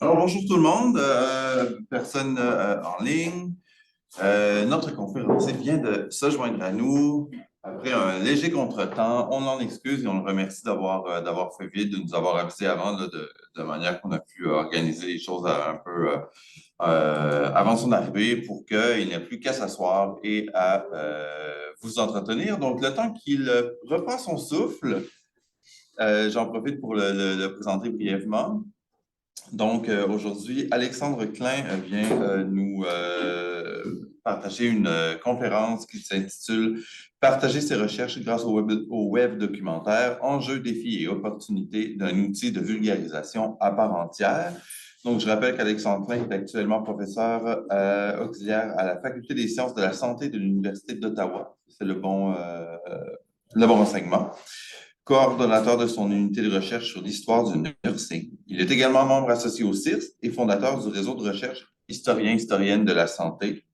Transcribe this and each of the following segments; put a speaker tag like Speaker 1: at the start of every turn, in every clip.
Speaker 1: Alors, bonjour tout le monde, personne en ligne. Notre conférencier vient de se joindre à nous après un léger contretemps. On l'en excuse et on le remercie d'avoir fait vite, de nous avoir avisé avant, là, de manière qu'on a pu organiser les choses un peu avant son arrivée pour qu'il n'ait plus qu'à s'asseoir et à vous entretenir. Donc, le temps qu'il reprend son souffle, j'en profite pour le présenter brièvement. Donc, aujourd'hui, Alexandre Klein vient nous partager une conférence qui s'intitule Partager ses recherches grâce au web documentaire, enjeux, défis et opportunités d'un outil de vulgarisation à part entière. Donc, je rappelle qu'Alexandre Klein est actuellement professeur auxiliaire à la Faculté des sciences de la santé de l'Université d'Ottawa. C'est le bon enseignement, coordonnateur de son unité de recherche sur l'histoire du nursing. Il est également membre associé au CIRS et fondateur du réseau de recherche historiens-historiennes de la santé.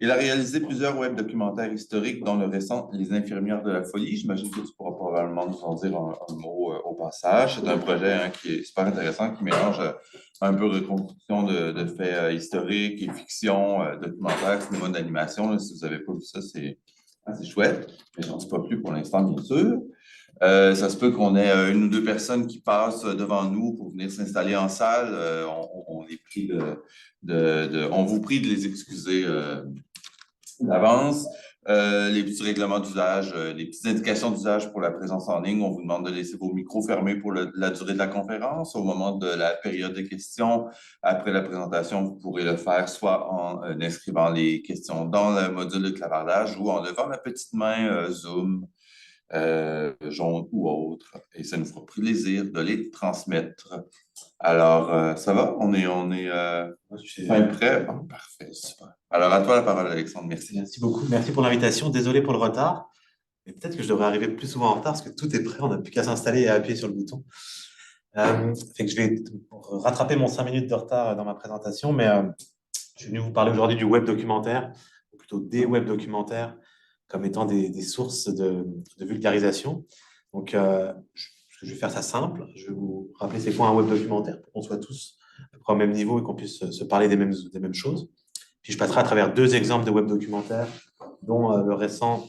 Speaker 1: Il a réalisé plusieurs web documentaires historiques, dont le récent Les infirmières de la folie. J'imagine que tu pourras probablement nous en dire un mot au passage. C'est un projet qui est super intéressant, qui mélange un peu de reconstruction de faits historiques et fiction, documentaire, cinéma d'animation. Là, si vous n'avez pas vu ça, c'est assez chouette. Mais j'en dis pas plus pour l'instant, bien sûr. Ça se peut qu'on ait une ou deux personnes qui passent devant nous pour venir s'installer en salle. On vous prie de les excuser d'avance. Les petits règlements d'usage, les petites indications d'usage pour la présence en ligne. On vous demande de laisser vos micros fermés pour la durée de la conférence. Au moment de la période de questions, après la présentation, vous pourrez le faire soit en inscrivant les questions dans le module de clavardage ou en levant la petite main Zoom jaune ou autre, et ça nous fera plaisir de les transmettre. Alors, ça va? On est fin prêt? Oh, parfait, super. Alors, à toi la parole, Alexandre. Merci.
Speaker 2: Merci beaucoup. Merci pour l'invitation. Désolé pour le retard. Mais peut-être que je devrais arriver plus souvent en retard parce que tout est prêt. On n'a plus qu'à s'installer et à appuyer sur le bouton. Fait que je vais rattraper mon 5 minutes de retard dans ma présentation. Mais je suis venu vous parler aujourd'hui du web documentaire, ou plutôt des web documentaires, comme étant des sources de vulgarisation. Donc, je vais faire ça simple. Je vais vous rappeler c'est quoi un web documentaire pour qu'on soit tous à peu près au même niveau et qu'on puisse se parler des mêmes choses. Puis je passerai à travers deux exemples de web documentaires, dont le récent,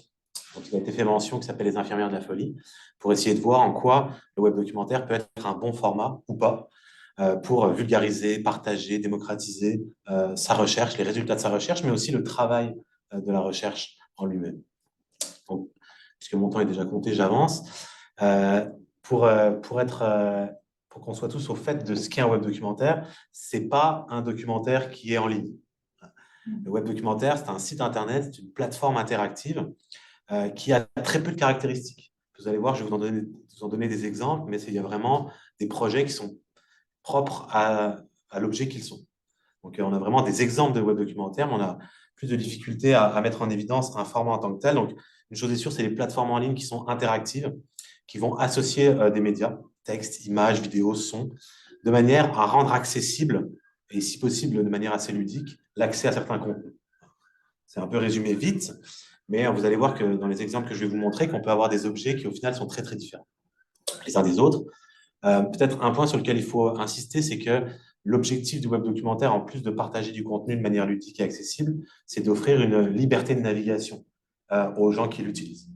Speaker 2: dont il a été fait mention, qui s'appelle Les infirmières de la folie, pour essayer de voir en quoi le web documentaire peut être un bon format ou pas pour vulgariser, partager, démocratiser sa recherche, les résultats de sa recherche, mais aussi le travail de la recherche en lui-même. Donc, puisque mon temps est déjà compté, j'avance. Euh, pour qu'on soit tous au fait de ce qu'est un web documentaire, c'est pas un documentaire qui est en ligne. Le web documentaire, c'est un site internet, c'est une plateforme interactive qui a très peu de caractéristiques. Vous allez voir, je vais vous en donner des exemples, mais il y a vraiment des projets qui sont propres à l'objet qu'ils sont. Donc, on a vraiment des exemples de web documentaires, mais on a plus de difficultés à mettre en évidence un format en tant que tel. Donc, une chose est sûre, c'est les plateformes en ligne qui sont interactives, qui vont associer des médias, texte, images, vidéos, sons, de manière à rendre accessible, et si possible de manière assez ludique, l'accès à certains contenus. C'est un peu résumé vite, mais vous allez voir que dans les exemples que je vais vous montrer, qu'on peut avoir des objets qui au final sont très très différents les uns des autres. Peut-être un point sur lequel il faut insister, c'est que l'objectif du web documentaire, en plus de partager du contenu de manière ludique et accessible, c'est d'offrir une liberté de navigation aux gens qui l'utilisent.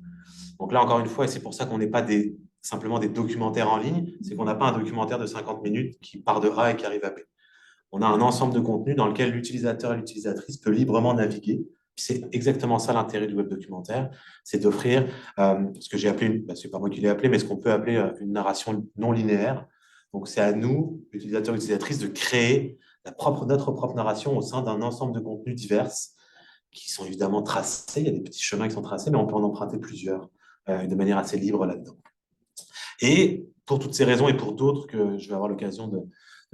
Speaker 2: Donc là, encore une fois, et c'est pour ça qu'on n'est pas simplement des documentaires en ligne, c'est qu'on n'a pas un documentaire de 50 minutes qui part de A et qui arrive à B. On a un ensemble de contenus dans lequel l'utilisateur et l'utilisatrice peut librement naviguer. C'est exactement ça l'intérêt du web documentaire, c'est d'offrir ce que j'ai appelé, c'est pas moi qui l'ai appelé, mais ce qu'on peut appeler une narration non linéaire. Donc c'est à nous, utilisateurs et utilisatrices, de créer notre propre narration au sein d'un ensemble de contenus divers qui sont évidemment tracés. Il y a des petits chemins qui sont tracés, mais on peut en emprunter plusieurs de manière assez libre là-dedans. Et pour toutes ces raisons et pour d'autres que je vais avoir l'occasion de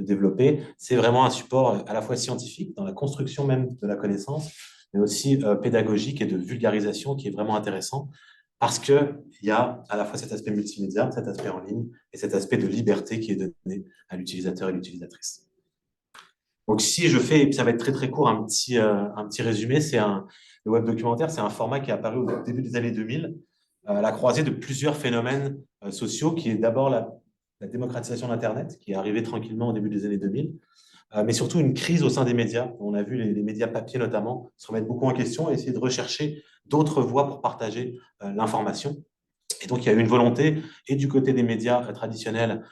Speaker 2: développer, c'est vraiment un support à la fois scientifique, dans la construction même de la connaissance, mais aussi pédagogique et de vulgarisation qui est vraiment intéressant parce qu'il y a à la fois cet aspect multimédia, cet aspect en ligne et cet aspect de liberté qui est donné à l'utilisateur et l'utilisatrice. Donc si je fais, et puis ça va être très très court, un petit résumé, le web documentaire, c'est un format qui est apparu au début des années 2000 à la croisée de plusieurs phénomènes sociaux, qui est d'abord la démocratisation d'Internet, qui est arrivée tranquillement au début des années 2000, mais surtout une crise au sein des médias. On a vu les médias papier notamment se remettre beaucoup en question et essayer de rechercher d'autres voies pour partager l'information. Et donc, il y a eu une volonté, et du côté des médias traditionnels,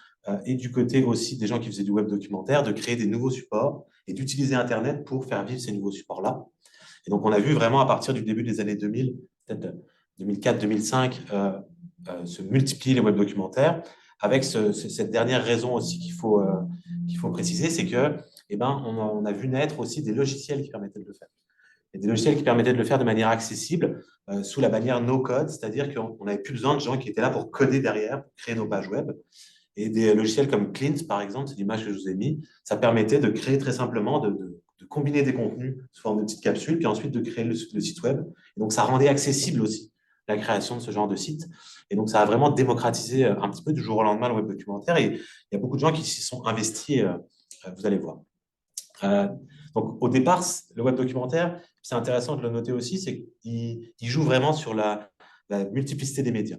Speaker 2: et du côté aussi des gens qui faisaient du web documentaire, de créer des nouveaux supports et d'utiliser Internet pour faire vivre ces nouveaux supports-là. Et donc, on a vu vraiment à partir du début des années 2000, peut-être 2004-2005, se multiplier les web documentaires, avec cette dernière raison aussi qu'il faut préciser, c'est que, eh ben, on a vu naître aussi des logiciels qui permettaient de le faire. Et des logiciels qui permettaient de le faire de manière accessible, sous la bannière no-code, c'est-à-dire qu'on n'avait plus besoin de gens qui étaient là pour coder derrière, pour créer nos pages web. Et des logiciels comme Clint, par exemple, c'est l'image que je vous ai mis, ça permettait de créer très simplement, de combiner des contenus sous forme de petites capsules, puis ensuite de créer le site web. Et donc, ça rendait accessible aussi la création de ce genre de site. Et donc, ça a vraiment démocratisé un petit peu du jour au lendemain le web documentaire. Et il y a beaucoup de gens qui s'y sont investis, vous allez voir. Donc, au départ, le web documentaire, c'est intéressant de le noter aussi, c'est qu'il joue vraiment sur la multiplicité des médias.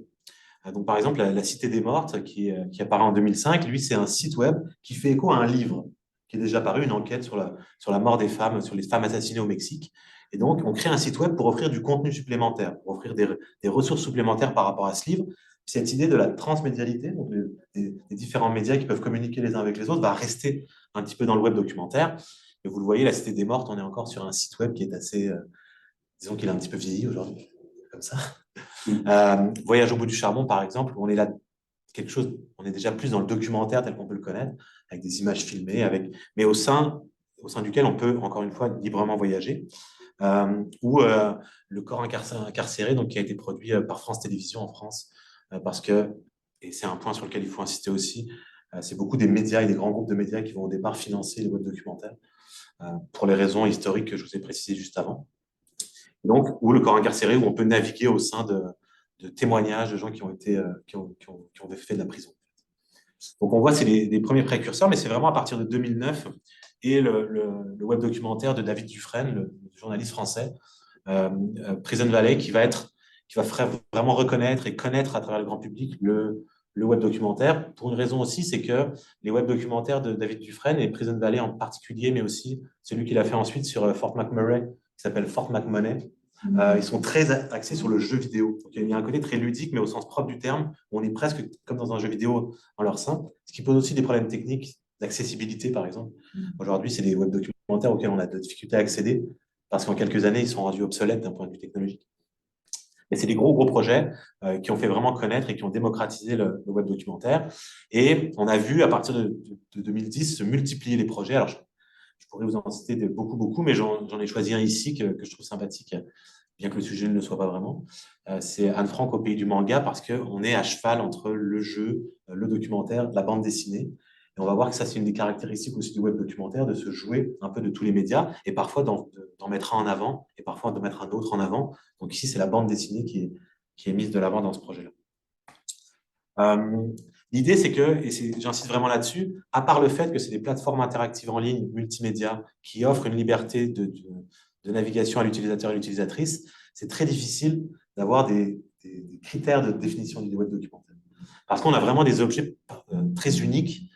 Speaker 2: Donc, par exemple, la Cité des Mortes, qui apparaît en 2005, lui, c'est un site web qui fait écho à un livre qui est déjà paru, une enquête sur la mort des femmes, sur les femmes assassinées au Mexique. Et donc, on crée un site web pour offrir du contenu supplémentaire, pour offrir des ressources supplémentaires par rapport à ce livre. Cette idée de la transmédialité, donc des différents médias qui peuvent communiquer les uns avec les autres, va rester un petit peu dans le web documentaire. Et vous le voyez, la Cité des Mortes, on est encore sur un site web qui est assez, disons qu'il est un petit peu vieilli aujourd'hui, comme ça. Voyage au bout du charbon, par exemple, on est là on est déjà plus dans le documentaire tel qu'on peut le connaître, avec des images filmées, mais au sein duquel on peut, encore une fois, librement voyager. Ou le corps incarcéré, donc, qui a été produit par France Télévisions en France, parce que, et c'est un point sur lequel il faut insister aussi, c'est beaucoup des médias et des grands groupes de médias qui vont au départ financer les web documentaires, pour les raisons historiques que je vous ai précisées juste avant. Donc, ou le corps incarcéré, où on peut naviguer au sein de témoignages de gens qui ont fait de la prison. Donc, on voit, c'est les premiers précurseurs, mais c'est vraiment à partir de 2009 et le web documentaire de David Dufresne, le journaliste français, Prison Valley, qui va vraiment reconnaître et connaître à travers le grand public le web documentaire. Pour une raison aussi, c'est que les web documentaires de David Dufresne et Prison Valley en particulier, mais aussi celui qu'il a fait ensuite sur Fort McMurray, qui s'appelle Fort McMoney, ils sont très axés sur le jeu vidéo. Donc, il y a un côté très ludique, mais au sens propre du terme, où on est presque comme dans un jeu vidéo en leur sein, ce qui pose aussi des problèmes techniques d'accessibilité, par exemple. Aujourd'hui, c'est des web documentaires auxquels on a de difficultés à accéder, parce qu'en quelques années, ils sont rendus obsolètes d'un point de vue technologique. Mais c'est des gros projets qui ont fait vraiment connaître et qui ont démocratisé le web documentaire. Et on a vu, à partir de 2010, se multiplier les projets. Alors, je pourrais vous en citer beaucoup, mais j'en ai choisi un ici que je trouve sympathique, bien que le sujet ne le soit pas vraiment. C'est Anne Frank au pays du manga, parce qu'on est à cheval entre le jeu, le documentaire, la bande dessinée. Et on va voir que ça, c'est une des caractéristiques aussi du web documentaire, de se jouer un peu de tous les médias, et parfois d'en mettre un en avant, et parfois de mettre un autre en avant. Donc ici, c'est la bande dessinée qui est mise de l'avant dans ce projet-là. L'idée, c'est que, et j'insiste vraiment là-dessus, à part le fait que c'est des plateformes interactives en ligne, multimédia, qui offrent une liberté de navigation à l'utilisateur et l'utilisatrice, c'est très difficile d'avoir des critères de définition du web documentaire. Parce qu'on a vraiment des objets très uniques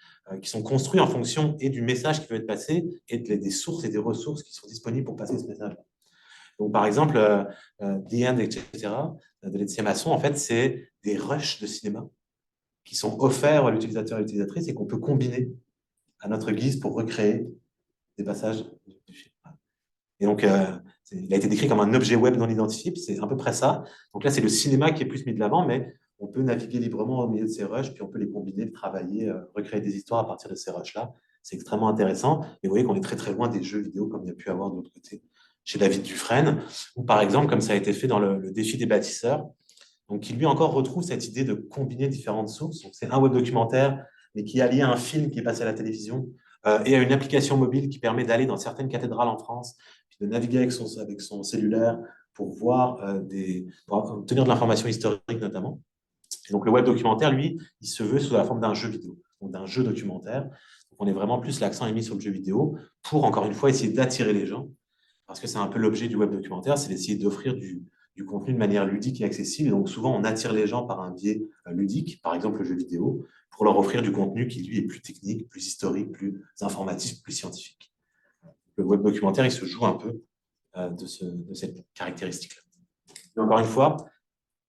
Speaker 2: qui sont construits en fonction et du message qui peut être passé et des sources et des ressources qui sont disponibles pour passer ce message. Donc, par exemple, The End, etc., de Laetitia Masson, en fait, c'est des rushs de cinéma qui sont offerts à l'utilisateur et à l'utilisatrice et qu'on peut combiner à notre guise pour recréer des passages du film. Et donc, il a été décrit comme un objet web non identifié, puis c'est à peu près ça. Donc là, c'est le cinéma qui est plus mis de l'avant, mais on peut naviguer librement au milieu de ces rushs, puis on peut les combiner, les travailler, recréer des histoires à partir de ces rushs-là. C'est extrêmement intéressant. Et vous voyez qu'on est très, très loin des jeux vidéo, comme il y a pu avoir de l'autre côté chez David Dufresne, ou par exemple, comme ça a été fait dans le défi des bâtisseurs, donc qui lui encore retrouve cette idée de combiner différentes sources. Donc, c'est un web documentaire, mais qui est allié à un film qui est passé à la télévision, et à une application mobile qui permet d'aller dans certaines cathédrales en France, puis de naviguer avec son cellulaire pour voir pour obtenir de l'information historique notamment. Et donc le web documentaire, lui, il se veut sous la forme d'un jeu vidéo, donc d'un jeu documentaire. Donc on est vraiment plus l'accent est mis sur le jeu vidéo pour, encore une fois, essayer d'attirer les gens, parce que c'est un peu l'objet du web documentaire, c'est d'essayer d'offrir du du contenu de manière ludique et accessible. Et donc, souvent, on attire les gens par un biais ludique, par exemple le jeu vidéo, pour leur offrir du contenu qui, lui, est plus technique, plus historique, plus informatif, plus scientifique. Le web documentaire, il se joue un peu de cette caractéristique-là. Et encore une fois,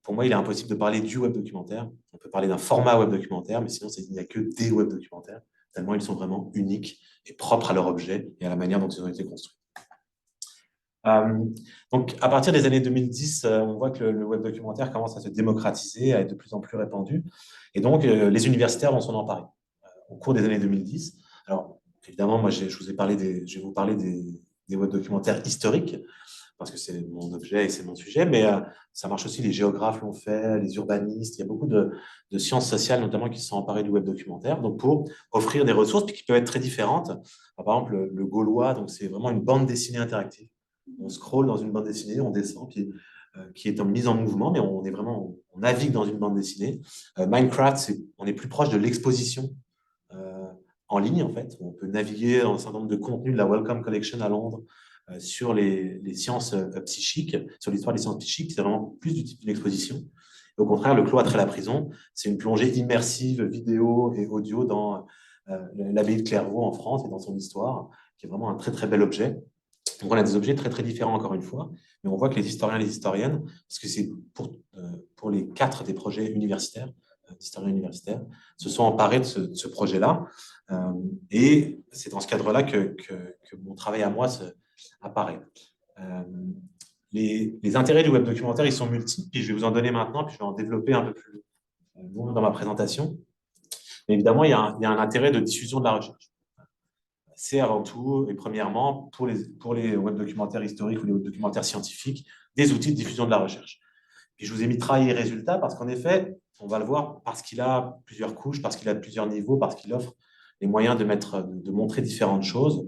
Speaker 2: pour moi, il est impossible de parler du web documentaire. On peut parler d'un format web documentaire, mais sinon, il n'y a que des web documentaires, tellement ils sont vraiment uniques et propres à leur objet et à la manière dont ils ont été construits. Donc, à partir des années 2010, on voit que le web documentaire commence à se démocratiser, à être de plus en plus répandu. Et donc, les universitaires vont s'en emparer au cours des années 2010. Alors, évidemment, moi, je vais vous parler des web documentaires historiques, parce que c'est mon objet et c'est mon sujet, mais ça marche aussi, les géographes l'ont fait, les urbanistes, il y a beaucoup de sciences sociales notamment qui se sont emparées du web documentaire, donc pour offrir des ressources qui peuvent être très différentes. Par exemple, le Gaulois, donc c'est vraiment une bande dessinée interactive. On scrolle dans une bande dessinée, on descend, puis, qui est mise en mouvement, mais on navigue dans une bande dessinée. Minecraft, on est plus proche de l'exposition en ligne, en fait. On peut naviguer dans un certain nombre de contenus de la Wellcome Collection à Londres, sur les sciences psychiques, sur l'histoire des sciences psychiques, c'est vraiment plus du type d'une exposition. Au contraire, le cloître et la prison, c'est une plongée immersive, vidéo et audio dans l'abbaye de Clairvaux en France et dans son histoire, qui est vraiment un très très bel objet. Donc on a des objets très très différents encore une fois, mais on voit que les historiens et les historiennes, parce que c'est pour les 4 des projets universitaires, d'historiens universitaires, se sont emparés de ce projet-là. Et c'est dans ce cadre-là que mon travail à moi apparaît. Les intérêts du web documentaire, ils sont multiples, puis je vais vous en donner maintenant, puis je vais en développer un peu plus dans ma présentation. Mais évidemment, il y a un intérêt de diffusion de la recherche. C'est avant tout, et premièrement, pour les web documentaires historiques ou les web documentaires scientifiques, des outils de diffusion de la recherche. Puis je vous ai mis travail et résultats parce qu'en effet, on va le voir, parce qu'il a plusieurs couches, parce qu'il a plusieurs niveaux, parce qu'il offre les moyens de montrer différentes choses,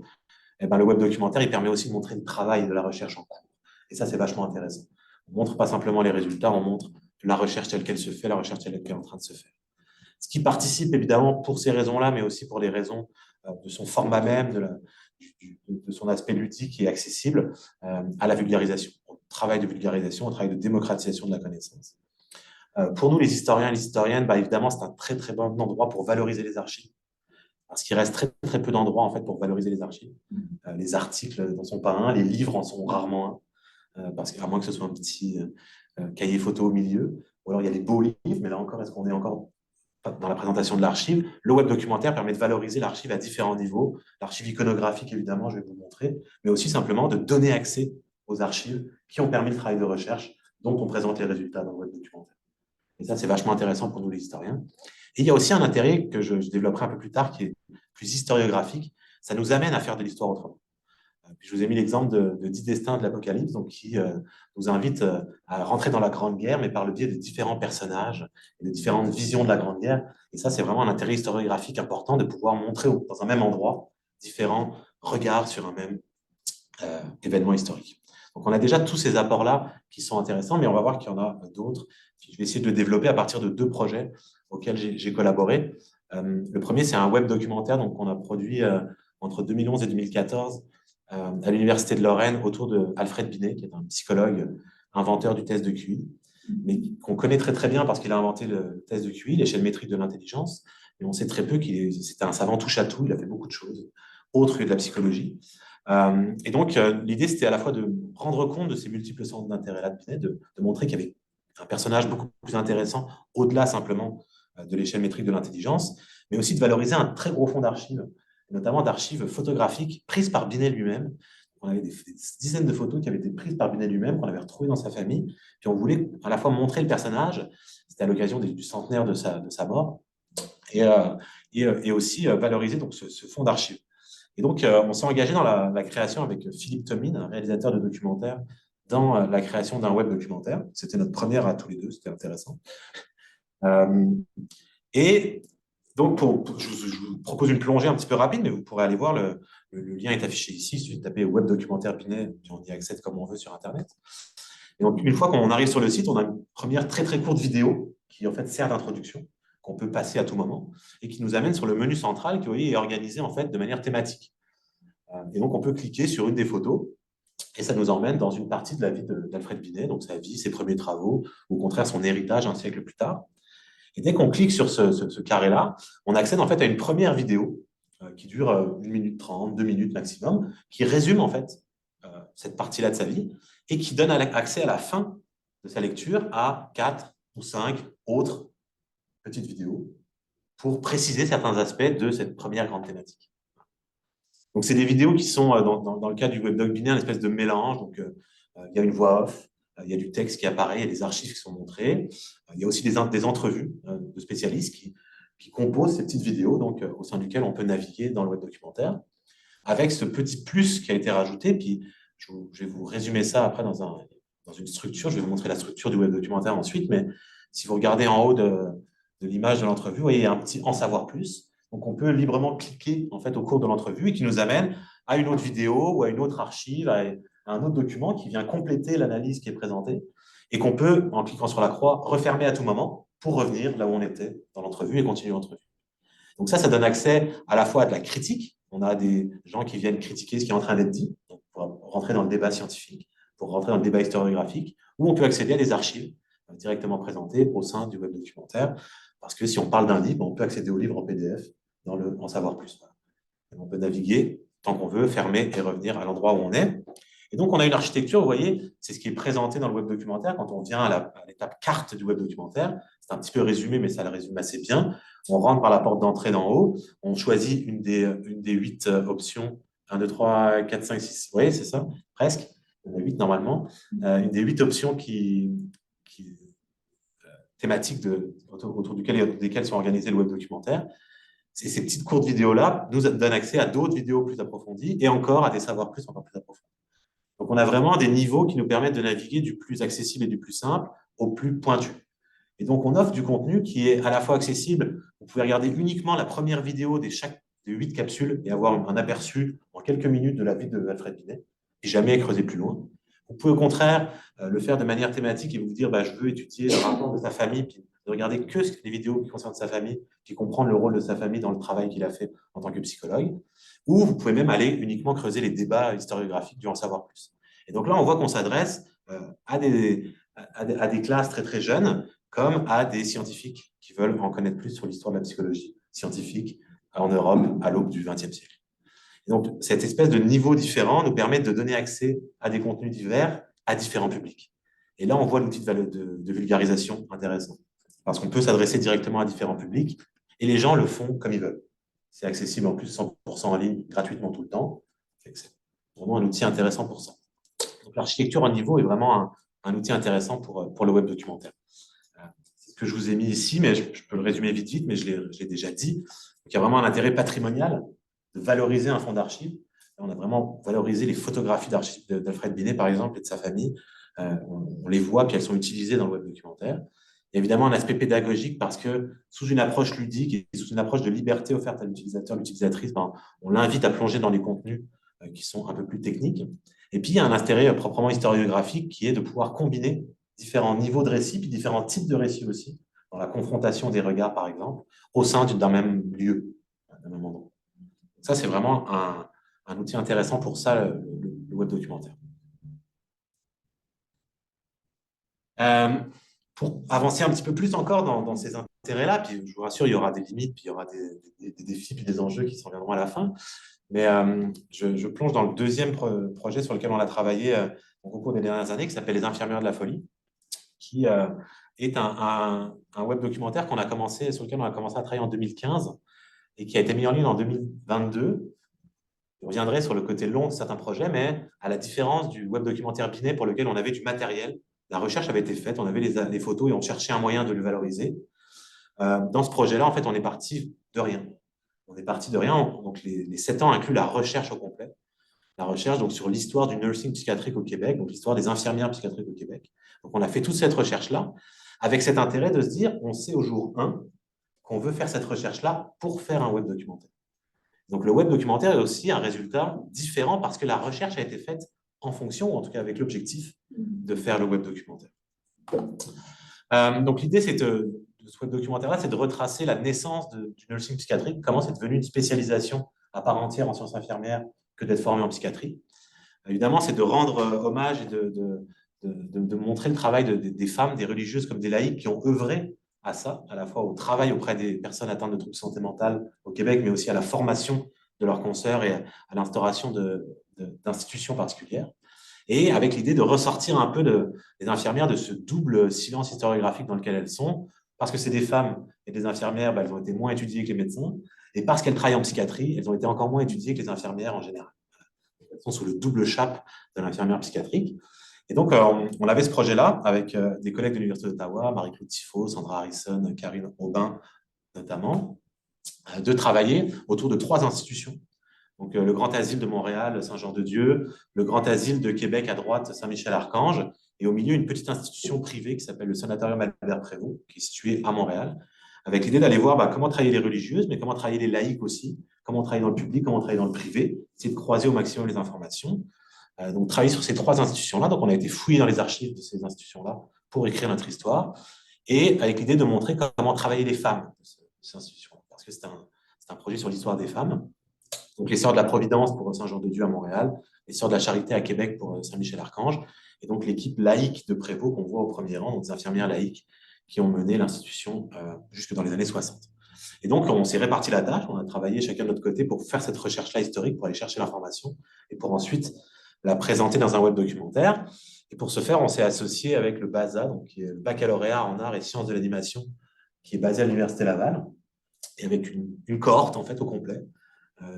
Speaker 2: et ben, le web documentaire, il permet aussi de montrer le travail de la recherche en cours. Et ça, c'est vachement intéressant. On ne montre pas simplement les résultats, on montre la recherche telle qu'elle se fait, la recherche telle qu'elle est en train de se faire. Ce qui participe évidemment pour ces raisons-là, mais aussi pour les raisons de son format même, de son aspect ludique et accessible à la vulgarisation, au travail de vulgarisation, au travail de démocratisation de la connaissance. Pour nous, les historiens et les historiennes, bah, évidemment, c'est un très très bon endroit pour valoriser les archives, parce qu'il reste très très peu d'endroits en fait pour valoriser les archives. Les articles n'en sont pas un, les livres en sont rarement un, parce qu'à moins que ce soit un petit cahier photo au milieu, ou alors il y a des beaux livres, mais là encore, est-ce qu'on est encore dans la présentation de l'archive? Le web documentaire permet de valoriser l'archive à différents niveaux. L'archive iconographique, évidemment, je vais vous montrer, mais aussi simplement de donner accès aux archives qui ont permis le travail de recherche dont on présente les résultats dans le web documentaire. Et ça, c'est vachement intéressant pour nous, les historiens. Et il y a aussi un intérêt que je développerai un peu plus tard, qui est plus historiographique. Ça nous amène à faire de l'histoire autrement. Puis je vous ai mis l'exemple de 10 destins de l'Apocalypse, donc qui nous invite à rentrer dans la Grande Guerre, mais par le biais de différents personnages et de différentes visions de la Grande Guerre. Et ça, c'est vraiment un intérêt historiographique important de pouvoir montrer dans un même endroit différents regards sur un même événement historique. Donc on a déjà tous ces apports-là qui sont intéressants, mais on va voir qu'il y en a d'autres. Je vais essayer de le développer à partir de 2 projets auxquels j'ai collaboré. Le premier, c'est un web documentaire qu'on a produit entre 2011 et 2014 à l'Université de Lorraine autour de Alfred Binet, qui est un psychologue inventeur du test de QI, mais qu'on connaît très très bien parce qu'il a inventé le test de QI, l'échelle métrique de l'intelligence, mais on sait très peu c'était un savant touche-à-tout, il a fait beaucoup de choses, autres que de la psychologie. Et donc, l'idée, c'était à la fois de rendre compte de ces multiples centres d'intérêt-là de Binet, de montrer qu'il y avait un personnage beaucoup plus intéressant, au-delà simplement de l'échelle métrique de l'intelligence, mais aussi de valoriser un très gros fonds d'archives, notamment d'archives photographiques prises par Binet lui-même. On avait des dizaines de photos qui avaient été prises par Binet lui-même, qu'on avait retrouvées dans sa famille. Puis on voulait à la fois montrer le personnage, c'était à l'occasion du centenaire de sa mort, et aussi valoriser donc, ce fonds d'archives. Et donc, on s'est engagé dans la création avec Philippe Tomine, un réalisateur de documentaires, dans la création d'un web documentaire. C'était notre première à tous les deux, c'était intéressant. Et donc, je vous propose une plongée un petit peu rapide, mais vous pourrez aller voir, le lien est affiché ici. Il suffit de taper web documentaire Binet, puis on y accède comme on veut sur Internet. Et donc, une fois qu'on arrive sur le site, on a une première très très courte vidéo qui en fait sert d'introduction, qu'on peut passer à tout moment, et qui nous amène sur le menu central qui, vous voyez, est organisé en fait de manière thématique. Et donc, on peut cliquer sur une des photos Et ça nous emmène dans une partie de la vie d'Alfred Binet, donc sa vie, ses premiers travaux, ou au contraire son héritage un siècle plus tard. Et dès qu'on clique sur ce carré-là, on accède en fait à une première vidéo qui dure 1 minute 30, 2 minutes maximum, qui résume en fait cette partie-là de sa vie et qui donne accès à la fin de sa lecture à 4 ou 5 autres petites vidéos pour préciser certains aspects de cette première grande thématique. Donc, c'est des vidéos qui sont, dans le cas du webdoc Binet, une espèce de mélange. Donc, il y a une voix off, il y a du texte qui apparaît, il y a des archives qui sont montrées. Il y a aussi des entrevues de spécialistes qui composent ces petites vidéos, donc, au sein duquel on peut naviguer dans le web documentaire, avec ce petit plus qui a été rajouté. Puis, je vais vous résumer ça après dans une structure. Je vais vous montrer la structure du web documentaire ensuite. Mais si vous regardez en haut de l'image de l'entrevue, vous voyez, il y a un petit « En savoir plus ». Donc, on peut librement cliquer en fait, au cours de l'entrevue et qui nous amène à une autre vidéo ou à une autre archive, à un autre document qui vient compléter l'analyse qui est présentée et qu'on peut, en cliquant sur la croix, refermer à tout moment pour revenir là où on était dans l'entrevue et continuer l'entrevue. Donc ça donne accès à la fois à de la critique. On a des gens qui viennent critiquer ce qui est en train d'être dit, donc pour rentrer dans le débat scientifique, pour rentrer dans le débat historiographique, ou on peut accéder à des archives directement présentées au sein du web documentaire. Parce que si on parle d'un livre, on peut accéder au livre en PDF dans le En savoir plus. Et on peut naviguer tant qu'on veut, fermer et revenir à l'endroit où on est. Et donc, on a une architecture, vous voyez, c'est ce qui est présenté dans le web documentaire. Quand on vient à l'étape carte du web documentaire, c'est un petit peu résumé, mais ça le résume assez bien. On rentre par la porte d'entrée d'en haut, on choisit une des 8 options, 1, 2, 3, 4, 5, 6, vous voyez, c'est ça, presque, il y en a 8 normalement, une des 8 options thématiques autour desquelles sont organisés le web documentaire. Ces petites courtes vidéos-là nous donnent accès à d'autres vidéos plus approfondies et encore à des savoirs plus encore plus approfondis. Donc, on a vraiment des niveaux qui nous permettent de naviguer du plus accessible et du plus simple au plus pointu. Et donc, on offre du contenu qui est à la fois accessible. Vous pouvez regarder uniquement la première vidéo des 8 capsules et avoir un aperçu en quelques minutes de la vie de Alfred Binet et jamais creuser plus loin. Vous pouvez au contraire le faire de manière thématique et vous dire je veux étudier le rapport de sa famille, puis de regarder que les vidéos qui concernent sa famille, puis comprendre le rôle de sa famille dans le travail qu'il a fait en tant que psychologue. Ou vous pouvez même aller uniquement creuser les débats historiographiques du En savoir plus. Et donc là, on voit qu'on s'adresse à des classes très très jeunes, comme à des scientifiques qui veulent en connaître plus sur l'histoire de la psychologie scientifique en Europe à l'aube du XXe siècle. Et donc, cette espèce de niveau différent nous permet de donner accès à des contenus divers à différents publics. Et là, on voit l'outil de vulgarisation intéressant, parce qu'on peut s'adresser directement à différents publics, et les gens le font comme ils veulent. C'est accessible en plus 100% en ligne, gratuitement tout le temps. C'est vraiment un outil intéressant pour ça. Donc, l'architecture en niveau est vraiment un outil intéressant pour le web documentaire. C'est ce que je vous ai mis ici, mais je peux le résumer vite, mais je l'ai déjà dit. Donc, il y a vraiment un intérêt patrimonial de valoriser un fonds d'archives. On a vraiment valorisé les photographies d'archives d'Alfred Binet, par exemple, et de sa famille. On les voit, puis elles sont utilisées dans le web documentaire. Il y a évidemment un aspect pédagogique parce que sous une approche ludique et sous une approche de liberté offerte à l'utilisateur, l'utilisatrice, on l'invite à plonger dans les contenus qui sont un peu plus techniques. Et puis, il y a un intérêt proprement historiographique qui est de pouvoir combiner différents niveaux de récits, puis différents types de récits aussi, dans la confrontation des regards, par exemple, au sein d'un même lieu, d'un même endroit. Ça, c'est vraiment un outil intéressant pour ça, le web documentaire. Pour avancer un petit peu plus encore dans ces intérêts-là, puis je vous rassure, il y aura des limites, puis il y aura des défis, puis des enjeux qui s'en viendront à la fin. Mais je plonge dans le deuxième projet sur lequel on a travaillé au cours des dernières années, qui s'appelle Les Infirmières de la Folie, qui est un web documentaire sur lequel on a commencé à travailler en 2015 et qui a été mis en ligne en 2022. Je reviendrai sur le côté long de certains projets, mais à la différence du web documentaire Binet pour lequel on avait du matériel, la recherche avait été faite, on avait les photos et on cherchait un moyen de le valoriser. Dans ce projet-là, en fait, on est parti de rien. On est parti de rien. Donc, les 7 ans incluent la recherche au complet. La recherche donc, sur l'histoire du nursing psychiatrique au Québec, donc l'histoire des infirmières psychiatriques au Québec. Donc, on a fait toute cette recherche-là avec cet intérêt de se dire, on sait au jour 1 qu'on veut faire cette recherche-là pour faire un web documentaire. Donc, le web documentaire est aussi un résultat différent parce que la recherche a été faite en fonction, ou en tout cas avec l'objectif de faire le web documentaire. Donc, l'idée, de ce web documentaire-là, c'est de retracer la naissance du nursing psychiatrique, comment c'est devenu une spécialisation à part entière en sciences infirmières que d'être formé en psychiatrie. évidemment, c'est de rendre hommage et de montrer le travail des femmes, des religieuses comme des laïcs qui ont œuvré à ça, à la fois au travail auprès des personnes atteintes de troubles de santé mentale au Québec, mais aussi à la formation de leurs consoeurs et à l'instauration d'institutions particulières. Et avec l'idée de ressortir un peu les infirmières de ce double silence historiographique dans lequel elles sont, parce que c'est des femmes et des infirmières, elles ont été moins étudiées que les médecins, et parce qu'elles travaillent en psychiatrie, elles ont été encore moins étudiées que les infirmières en général. Elles sont sous le double chape de l'infirmière psychiatrique. Et donc, on avait ce projet-là avec des collègues de l'Université d'Ottawa, Marie-Claude Tifo, Sandra Harrison, Karine Aubin notamment, de travailler autour de 3 institutions. Donc, le Grand Asile de Montréal, Saint-Jean-de-Dieu, le Grand Asile de Québec à droite, Saint-Michel-Archange, et au milieu, une petite institution privée qui s'appelle le Sanatorium Albert-Prévost, qui est situé à Montréal, avec l'idée d'aller voir comment travailler les religieuses, mais comment travailler les laïcs aussi, comment travailler dans le public, comment travailler dans le privé, essayer de croiser au maximum les informations. Donc, travailler sur ces 3 institutions-là. Donc, on a été fouillé dans les archives de ces institutions-là pour écrire notre histoire, et avec l'idée de montrer comment travailler les femmes de ces institutions, parce que c'est un projet sur l'histoire des femmes. Donc, les Sœurs de la Providence pour Saint-Jean-de-Dieu à Montréal, les Sœurs de la Charité à Québec pour Saint-Michel-Archange, et donc l'équipe laïque de Prévost qu'on voit au premier rang, donc des infirmières laïques qui ont mené l'institution jusque dans les années 60. Et donc, on s'est réparti la tâche, on a travaillé chacun de notre côté pour faire cette recherche-là historique, pour aller chercher l'information, et pour ensuite la présenter dans un web documentaire. Et pour ce faire, on s'est associé avec le BASA, donc qui est le baccalauréat en arts et sciences de l'animation, qui est basé à l'Université Laval, et avec une cohorte en fait au complet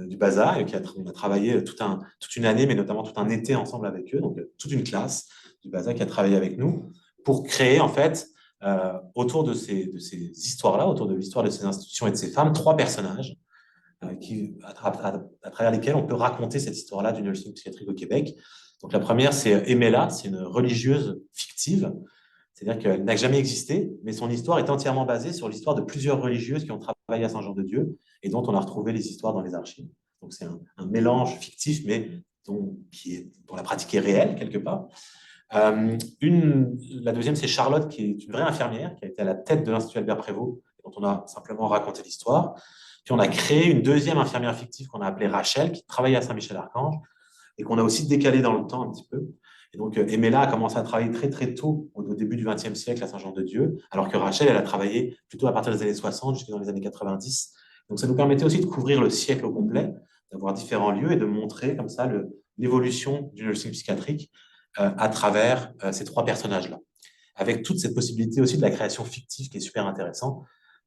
Speaker 2: du BASA, et on a travaillé toute une année, mais notamment tout un été ensemble avec eux, donc toute une classe du BASA qui a travaillé avec nous pour créer en fait autour de ces histoires-là, autour de l'histoire de ces institutions et de ces femmes, 3 personnages à travers lesquels on peut raconter cette histoire-là du nursing psychiatrique au Québec. Donc la première, c'est Emela, c'est une religieuse fictive, c'est-à-dire qu'elle n'a jamais existé, mais son histoire est entièrement basée sur l'histoire de plusieurs religieuses qui ont travaillé à Saint-Jean-de-dieu et dont on a retrouvé les histoires dans les archives. Donc c'est un mélange fictif, mais dont la pratique est réelle quelque part. La deuxième, c'est Charlotte, qui est une vraie infirmière, qui a été à la tête de l'Institut Albert Prévost, dont on a simplement raconté l'histoire. Puis on a créé une deuxième infirmière fictive qu'on a appelée Rachel, qui travaillait à Saint-Michel-Archange et qu'on a aussi décalé dans le temps un petit peu. Et donc, Emela a commencé à travailler très, très tôt, au début du XXe siècle, à Saint-Jean-de-Dieu, alors que Rachel, elle a travaillé plutôt à partir des années 60 jusqu'à dans les années 90. Donc, ça nous permettait aussi de couvrir le siècle au complet, d'avoir différents lieux et de montrer comme ça l'évolution du nursing psychiatrique à travers ces 3 personnages-là. Avec toute cette possibilité aussi de la création fictive qui est super intéressant.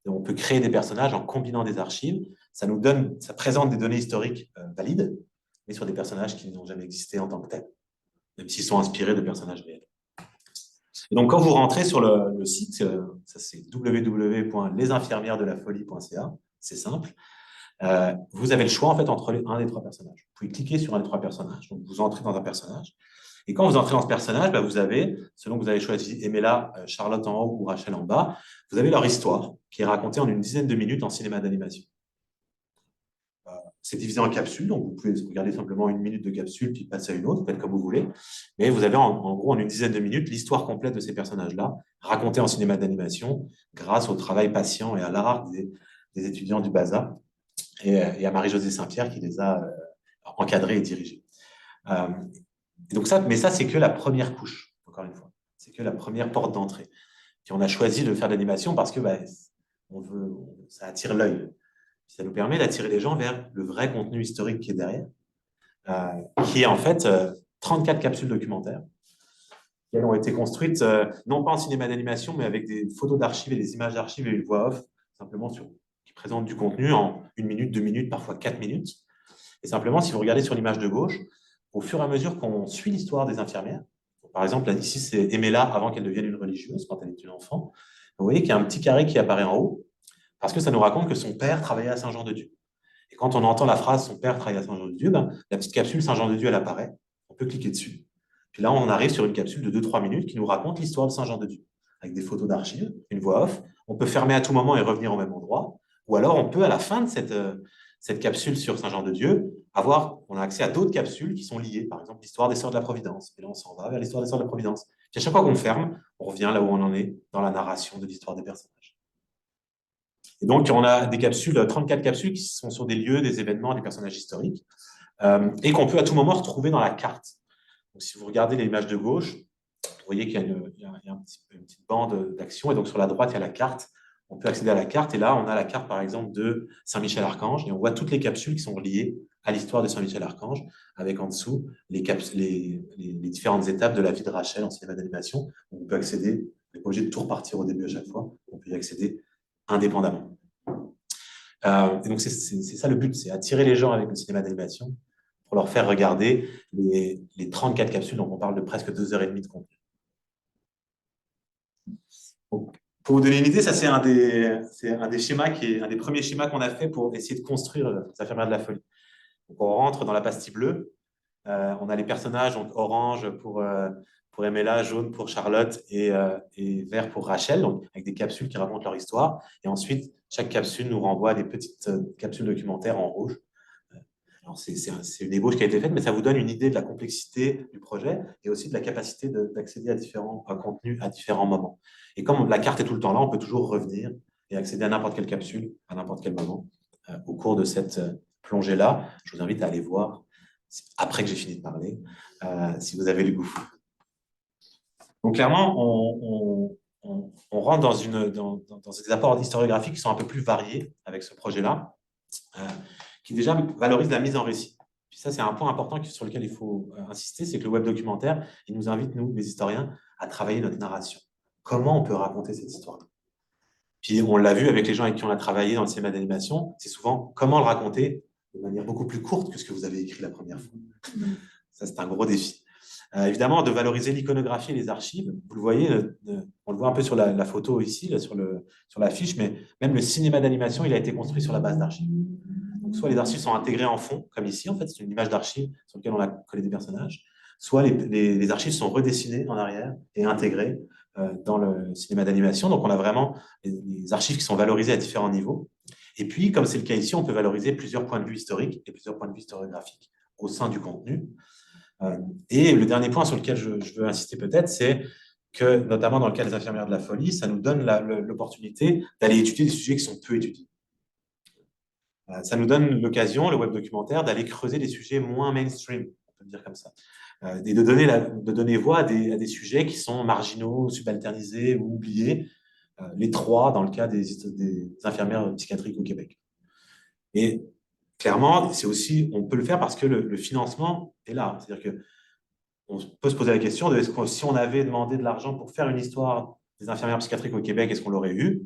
Speaker 2: On peut créer des personnages en combinant des archives. Ça présente des données historiques valides, mais sur des personnages qui n'ont jamais existé en tant que tels, même s'ils sont inspirés de personnages réels. Et donc, quand vous rentrez sur le site, ça c'est www.lesinfirmièresdelafolie.ca, c'est simple, vous avez le choix en fait entre un des 3 personnages. Vous pouvez cliquer sur un des 3 personnages, donc vous entrez dans un personnage, et quand vous entrez dans ce personnage, vous avez, selon que vous avez choisi Emela, Charlotte en haut ou Rachel en bas, vous avez leur histoire qui est racontée en une dizaine de minutes en cinéma d'animation. C'est divisé en capsules, donc vous pouvez regarder simplement 1 minute de capsule, puis passer à une autre, faites comme vous voulez. Mais vous avez en gros en une dizaine de minutes l'histoire complète de ces personnages-là, racontée en cinéma d'animation, grâce au travail patient et à l'art des étudiants du BASA et à Marie-Josée Saint-Pierre qui les a encadrés et dirigés. Donc ça, mais ça, c'est que la première couche, encore une fois. C'est que la première porte d'entrée. Puis on a choisi de faire de l'animation parce que ça attire l'œil. Ça nous permet d'attirer les gens vers le vrai contenu historique qui est derrière, qui est en fait 34 capsules documentaires qui ont été construites non pas en cinéma d'animation, mais avec des photos d'archives et des images d'archives et une voix off, simplement qui présentent du contenu en 1 minute, 2 minutes, parfois 4 minutes. Et simplement, si vous regardez sur l'image de gauche, au fur et à mesure qu'on suit l'histoire des infirmières, par exemple, là, ici, c'est Emela avant qu'elle devienne une religieuse, quand elle est une enfant, vous voyez qu'il y a un petit carré qui apparaît en haut, parce que ça nous raconte que son père travaillait à Saint-Jean-de-Dieu. Et quand on entend la phrase « son père travaillait à Saint-Jean-de-Dieu », la petite capsule Saint-Jean-de-Dieu, elle apparaît, on peut cliquer dessus. Puis là, on arrive sur une capsule de 2-3 minutes qui nous raconte l'histoire de Saint-Jean-de-Dieu, avec des photos d'archives, une voix off. On peut fermer à tout moment et revenir au même endroit, ou alors on peut, à la fin de cette capsule sur Saint-Jean-de-Dieu, on a accès à d'autres capsules qui sont liées, par exemple l'histoire des Sœurs de la Providence. Et là, on s'en va vers l'histoire des Sœurs de la Providence. Puis à chaque fois qu'on ferme, on revient là où on en est, dans la narration de l'histoire des personnages. Et donc, on a des capsules, 34 capsules qui sont sur des lieux, des événements, des personnages historiques, et qu'on peut à tout moment retrouver dans la carte. Donc, si vous regardez l'image de gauche, vous voyez qu'il y a, une petite bande d'action. Et donc, sur la droite, il y a la carte. On peut accéder à la carte. Et là, on a la carte, par exemple, de Saint-Michel-Archange. Et on voit toutes les capsules qui sont liées à l'histoire de Saint-Michel-Archange, avec en dessous les différentes étapes de la vie de Rachel en cinéma d'animation. On peut accéder, on n'est pas obligé de tout repartir au début à chaque fois. On peut y accéder indépendamment. Et donc, c'est ça le but, c'est attirer les gens avec le cinéma d'animation pour leur faire regarder les 34 capsules. Donc, on parle de presque 2h30 de contenu. Donc, pour vous donner une idée, ça, c'est un des schémas un des premiers schémas qu'on a fait pour essayer de construire les infirmières de la folie. Donc, on rentre dans la pastille bleue. On a les personnages, donc orange pour Emela, jaune pour Charlotte et vert pour Rachel, donc avec des capsules qui racontent leur histoire. Et ensuite, chaque capsule nous renvoie à des petites capsules documentaires en rouge. Alors, c'est une ébauche qui a été faite, mais ça vous donne une idée de la complexité du projet et aussi de la capacité d'accéder à différents contenus à différents moments. Et comme la carte est tout le temps là, on peut toujours revenir et accéder à n'importe quelle capsule, à n'importe quel moment, au cours de cette plongée-là. Je vous invite à aller voir après que j'ai fini de parler, si vous avez le goût. Donc, clairement, on rentre dans des apports historiographiques qui sont un peu plus variés avec ce projet-là, qui déjà valorise la mise en récit. Puis ça, c'est un point important sur lequel il faut insister, c'est que le web documentaire, il nous invite, nous, les historiens, à travailler notre narration. Comment on peut raconter cette histoire-là? Puis on l'a vu avec les gens avec qui on a travaillé dans le cinéma d'animation, c'est souvent comment le raconter de manière beaucoup plus courte que ce que vous avez écrit la première fois. Ça, c'est un gros défi. Évidemment, de valoriser l'iconographie et les archives. Vous le voyez, on le voit un peu sur la photo ici, là, sur la fiche, mais même le cinéma d'animation, il a été construit sur la base d'archives. Donc, soit les archives sont intégrées en fond, comme ici, en fait, c'est une image d'archive sur laquelle on a collé des personnages, soit les archives sont redessinées en arrière et intégrées dans le cinéma d'animation. Donc, on a vraiment les archives qui sont valorisées à différents niveaux. Et puis, comme c'est le cas ici, on peut valoriser plusieurs points de vue historiques et plusieurs points de vue historiographiques au sein du contenu. Et le dernier point sur lequel je veux insister peut-être, c'est que, notamment dans le cas des infirmières de la folie, ça nous donne l'opportunité d'aller étudier des sujets qui sont peu étudiés. Ça nous donne l'occasion, le web documentaire, d'aller creuser des sujets moins mainstream, on peut le dire comme ça, et de donner voix à des sujets qui sont marginaux, subalternisés ou oubliés, les trois dans le cas des infirmières psychiatriques au Québec. Et clairement, c'est aussi, on peut le faire parce que le financement est là. C'est-à-dire qu'on peut se poser la question de si on avait demandé de l'argent pour faire une histoire des infirmières psychiatriques au Québec, est-ce qu'on l'aurait eu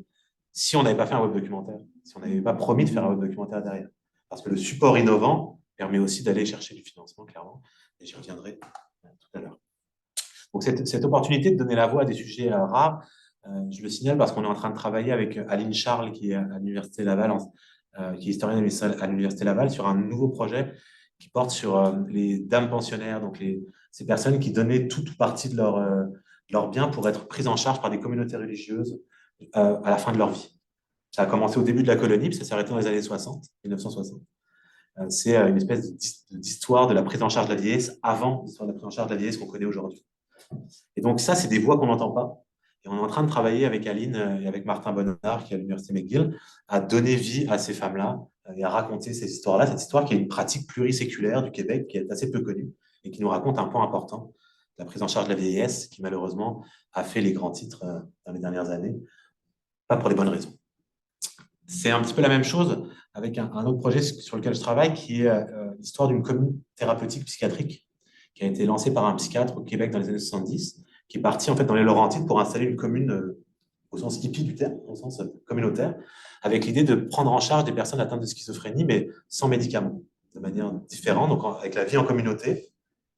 Speaker 2: si on n'avait pas fait un web documentaire, si on n'avait pas promis de faire un web documentaire derrière. Parce que le support innovant permet aussi d'aller chercher du financement, clairement, et j'y reviendrai tout à l'heure. Donc, cette opportunité de donner la voix à des sujets rares, je le signale parce qu'on est en train de travailler avec Aline Charles, qui est à l'Université Laval, qui est historienne à l'Université Laval, sur un nouveau projet qui porte sur les dames pensionnaires, donc ces personnes qui donnaient toute partie de leur bien pour être prises en charge par des communautés religieuses à la fin de leur vie. Ça a commencé au début de la colonie, puis ça s'est arrêté dans les années 60, 1960. C'est une espèce d'histoire de la prise en charge de la vieillesse avant l'histoire de la prise en charge de la vieillesse qu'on connaît aujourd'hui. Et donc ça, c'est des voix qu'on n'entend pas. Et on est en train de travailler avec Aline et avec Martin Bonnard, qui est à l'Université McGill, à donner vie à ces femmes-là et à raconter ces histoires-là. Cette histoire qui est une pratique pluriséculaire du Québec, qui est assez peu connue et qui nous raconte un point important, la prise en charge de la vieillesse, qui malheureusement a fait les grands titres dans les dernières années, pas pour les bonnes raisons. C'est un petit peu la même chose avec un autre projet sur lequel je travaille, qui est l'histoire d'une commune thérapeutique psychiatrique qui a été lancée par un psychiatre au Québec dans les années 70, qui est parti en fait dans les Laurentides pour installer une commune au sens hippie du terme, au sens communautaire, avec l'idée de prendre en charge des personnes atteintes de schizophrénie, mais sans médicaments, de manière différente, donc avec la vie en communauté,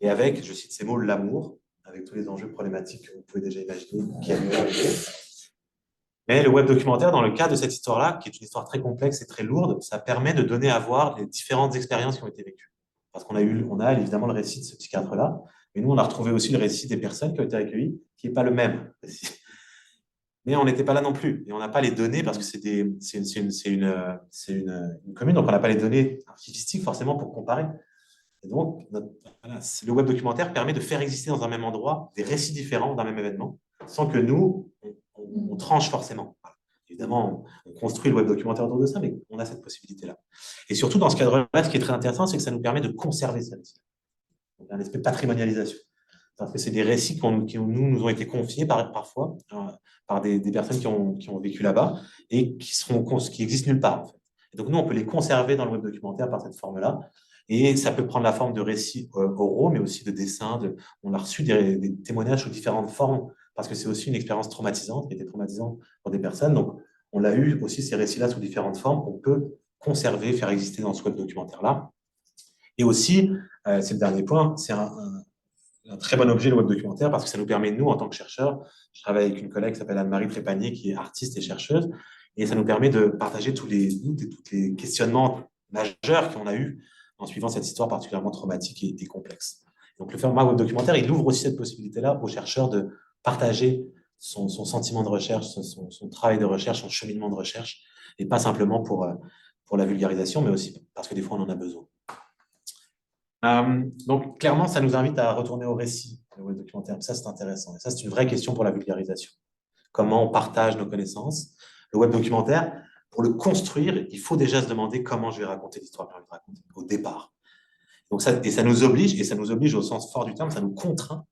Speaker 2: et avec, je cite ces mots, l'amour, avec tous les enjeux problématiques que vous pouvez déjà imaginer qui a lieu avec eux. Mais le web documentaire, dans le cas de cette histoire-là, qui est une histoire très complexe et très lourde, ça permet de donner à voir les différentes expériences qui ont été vécues. Parce qu'on a évidemment le récit de ce psychiatre-là, mais nous, on a retrouvé aussi le récit des personnes qui ont été accueillies, qui n'est pas le même. Mais on n'était pas là non plus. Et on n'a pas les données parce que c'est une commune, donc on n'a pas les données archivistiques forcément pour comparer. Et donc, le web documentaire permet de faire exister dans un même endroit des récits différents d'un même événement, sans que nous, on tranche forcément. Évidemment, on construit le web documentaire autour de ça, mais on a cette possibilité-là. Et surtout, dans ce cadre-là, ce qui est très intéressant, c'est que ça nous permet de conserver ces récits. Donc, un aspect patrimonialisation. parce que c'est des récits nous ont été confiés parfois par des personnes qui ont vécu là-bas et qui existent nulle part, en fait. Et donc, nous, on peut les conserver dans le web documentaire par cette forme-là. Et ça peut prendre la forme de récits oraux, mais aussi de dessins. On a reçu des témoignages sous différentes formes, parce que c'est aussi une expérience traumatisante, qui était traumatisante pour des personnes. Donc, on a eu aussi ces récits-là sous différentes formes qu'on peut conserver, faire exister dans ce web documentaire-là. Et aussi, c'est le dernier point, c'est un très bon objet, le web documentaire, parce que ça nous permet, nous, en tant que chercheurs, je travaille avec une collègue qui s'appelle Anne-Marie Trépanier, qui est artiste et chercheuse, et ça nous permet de partager tous les doutes et tous les questionnements majeurs qu'on a eus en suivant cette histoire particulièrement traumatique et complexe. Donc, le format web documentaire, il ouvre aussi cette possibilité-là aux chercheurs de partager son sentiment de recherche, son travail de recherche, son cheminement de recherche, et pas simplement pour la vulgarisation, mais aussi parce que des fois, on en a besoin. Donc, clairement, ça nous invite à retourner au récit, le web documentaire. Ça, c'est intéressant. Et ça, c'est une vraie question pour la vulgarisation. Comment on partage nos connaissances? Le web documentaire, pour le construire, il faut déjà se demander comment je vais raconter l'histoire que j'ai envie de raconter au départ. Donc ça nous oblige au sens fort du terme, ça nous contraint,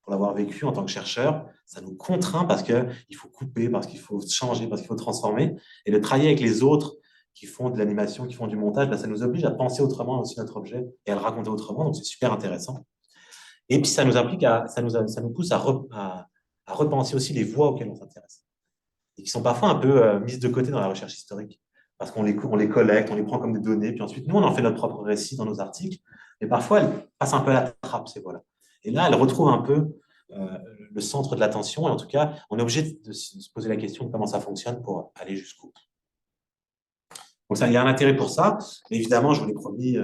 Speaker 2: pour l'avoir vécu en tant que chercheur, ça nous contraint parce qu'il faut couper, parce qu'il faut changer, parce qu'il faut transformer. Et de travailler avec les autres qui font de l'animation, qui font du montage, ben, ça nous oblige à penser autrement aussi notre objet et à le raconter autrement. Donc, c'est super intéressant. Et puis, ça nous pousse à repenser aussi les voies auxquelles on s'intéresse et qui sont parfois un peu mises de côté dans la recherche historique. Parce qu'on les collecte, on les prend comme des données, puis ensuite, nous, on en fait notre propre récit dans nos articles. Mais parfois, elles passent un peu à la trappe, ces voies-là. Et là, elles retrouvent un peu le centre de l'attention. Et en tout cas, on est obligé de se poser la question de comment ça fonctionne pour aller jusqu'au bout. Donc, ça, il y a un intérêt pour ça. Mais évidemment, je vous l'ai promis,